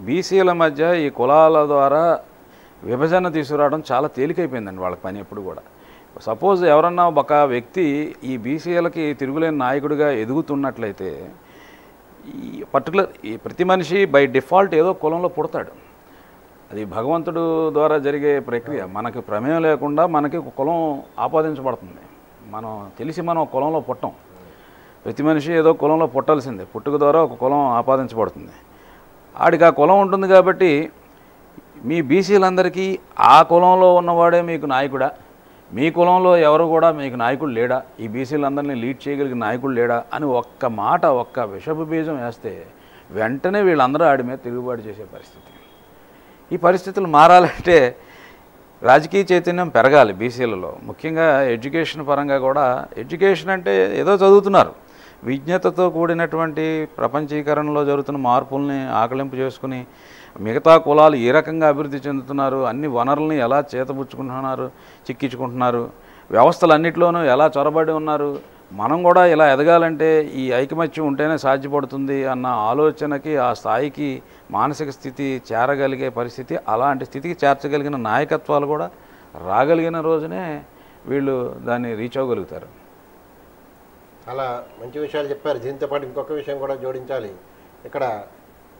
బీసీల మధ్య ఈ కులాల ద్వారా విభజన తీసుకురావడం చాలా తేలికైపోయిందండి వాళ్ళ పని ఎప్పుడు కూడా. సపోజ్ ఎవరన్నా ఒక వ్యక్తి ఈ బీసీలకి తిరుగులేని నాయకుడిగా ఎదుగుతున్నట్లయితే ఈ ప్రతి మనిషి బై డిఫాల్ట్ ఏదో కులంలో పుడతాడు. అది భగవంతుడు ద్వారా జరిగే ప్రక్రియ. మనకి ప్రమేయం లేకుండా మనకి ఒక కులం ఆపాదించబడుతుంది. మనం కులంలో పుట్టం. ప్రతి మనిషి ఏదో కులంలో పుట్టాల్సిందే. పుట్టుక ద్వారా ఒక కులం ఆపాదించబడుతుంది. ఆడికి ఆ కులం ఉంటుంది కాబట్టి మీ బీసీలందరికీ ఆ కులంలో ఉన్నవాడే మీకు నాయకుడా, మీ కులంలో ఎవరు కూడా మీకు నాయకుడు లేడా, ఈ బీసీలందరినీ లీడ్ చేయగలిగిన నాయకుడు లేడా అని ఒక్క మాట ఒక్క విషపు బీజం వేస్తే వెంటనే వీళ్ళందరూ ఆడి మీద తిరుగుబాటు చేసే పరిస్థితి. ఈ పరిస్థితులు మారాలంటే రాజకీయ చైతన్యం పెరగాలి బీసీలలో. ముఖ్యంగా ఎడ్యుకేషన్ పరంగా కూడా. ఎడ్యుకేషన్ అంటే ఏదో చదువుతున్నారు, విజ్ఞతతో కూడినటువంటి ప్రపంచీకరణలో జరుగుతున్న మార్పుల్ని ఆకలింపు చేసుకుని మిగతా కులాలు ఏ రకంగా అభివృద్ధి చెందుతున్నారు, అన్ని వనరుల్ని ఎలా చేతబుచ్చుకుంటున్నారు, చిక్కించుకుంటున్నారు, వ్యవస్థలన్నింటిలోనూ ఎలా చొరబడి ఉన్నారు, మనం కూడా ఇలా ఎదగాలంటే ఈ ఐకమత్యం ఉంటేనే సాధ్యపడుతుంది అన్న ఆలోచనకి, ఆ స్థాయికి మానసిక స్థితి చేరగలిగే పరిస్థితి, అలాంటి స్థితికి చేర్చగలిగిన నాయకత్వాలు కూడా రాగలిగిన రోజునే వీళ్ళు దాన్ని రీచ్ అవ్వగలుగుతారు. చాలా మంచి విషయాలు చెప్పారు. దీంతో పాటు ఇంకొక విషయం కూడా జోడించాలి. ఇక్కడ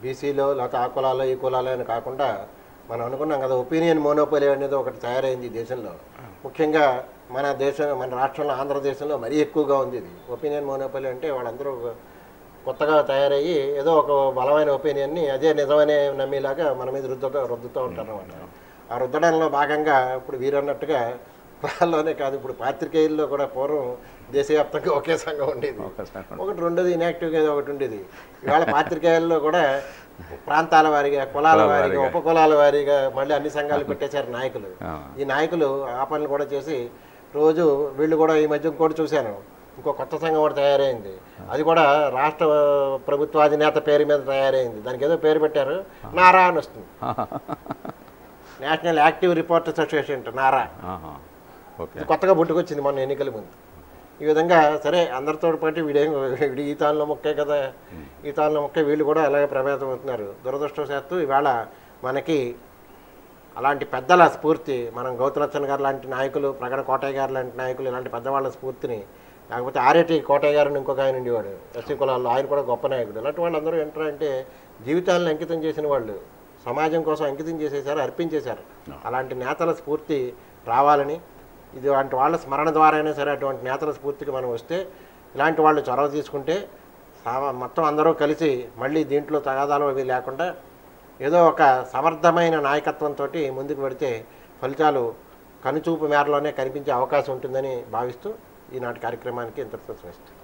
బీసీలో లేకపోతే ఆ కులాలో ఈ కులాలో అని కాకుండా మనం అనుకున్నాం కదా, ఒపీనియన్ మోనోపోలీ అనేది ఒకటి తయారైంది ఈ దేశంలో. ముఖ్యంగా మన రాష్ట్రంలో ఆంధ్రదేశంలో మరీ ఎక్కువగా ఉంది ఇది. ఒపీనియన్ మోనోపోలీ అంటే వాళ్ళందరూ కొత్తగా తయారయ్యి ఏదో ఒక బలమైన ఒపీనియన్ని అదే నిజమనే నమ్మేలాగా మన మీద రుద్దుతూ ఉంటారు అన్నమాట. ఆ రుద్దడంలో భాగంగా ఇప్పుడు వీరన్నట్టుగా కులాల్లోనే కాదు, ఇప్పుడు పాత్రికేయుల్లో కూడా పూర్వం దేశవ్యాప్తంగా ఒకే సంఘం ఉండేది, ఒకటి రెండోది ఇన్యాక్టివ్గా ఒకటి ఉండేది. ఇవాళ పాత్రికేయుల్లో కూడా ప్రాంతాల వారీగా, కులాల వారీగా, ఉపకులాల వారీగా మళ్ళీ అన్ని సంఘాలు పెట్టేశారు నాయకులు. ఈ నాయకులు ఆ పనులు కూడా చేసి రోజు వీళ్ళు కూడా ఈ మధ్య కూడా చూశాను, ఇంకో కొత్త సంఘం కూడా తయారైంది. అది కూడా రాష్ట్ర ప్రభుత్వాధినేత పేరు మీద తయారైంది. దానికి ఏదో పేరు పెట్టారు, నారా అని వస్తుంది. National active reporters association Nara, కొత్తగా పుట్టుకొచ్చింది మొన్న ఎన్నికల ముందు. ఈ విధంగా సరే అందరితో పాటు వీడు ఈ తాళ్ళలో మొక్కే కదా, ఈ తాళ్ళలో మొక్కే వీళ్ళు కూడా అలాగే ప్రభావితం అవుతున్నారు. దురదృష్టవశాత్తు ఇవాళ మనకి అలాంటి పెద్దల స్ఫూర్తి, మనం గౌతులచ్చన్ గారు లాంటి నాయకులు, ప్రగడ కోటయ్య గారు లాంటి నాయకులు, ఇలాంటి పెద్దవాళ్ళ స్ఫూర్తిని, లేకపోతే ఆర్ఏటి కోటయ్య గారిని ఇంకొక ఆయన ఉండేవాడు ఎస్సీ కులాల్లో, ఆయన కూడా గొప్ప నాయకుడు. ఇలాంటి వాళ్ళందరూ ఏంటంటే జీవితాలను అంకితం చేసిన వాళ్ళు, సమాజం కోసం అంకితం చేసేసారు, అర్పించేశారు. అలాంటి నేతల స్ఫూర్తి రావాలని, ఇలాంటి వాళ్ళ స్మరణ ద్వారా అయినా సరే అటువంటి నేతల స్ఫూర్తికి మనం వస్తే, ఇలాంటి వాళ్ళు చొరవ తీసుకుంటే మొత్తం అందరూ కలిసి మళ్ళీ దీంట్లో తగాదాలు అవి లేకుండా ఏదో ఒక సమర్థమైన నాయకత్వంతో ముందుకు పెడితే ఫలితాలు కనుచూపు మేరలోనే కనిపించే అవకాశం ఉంటుందని భావిస్తూ ఈనాటి కార్యక్రమానికి ఇంతటితో చేస్తాం.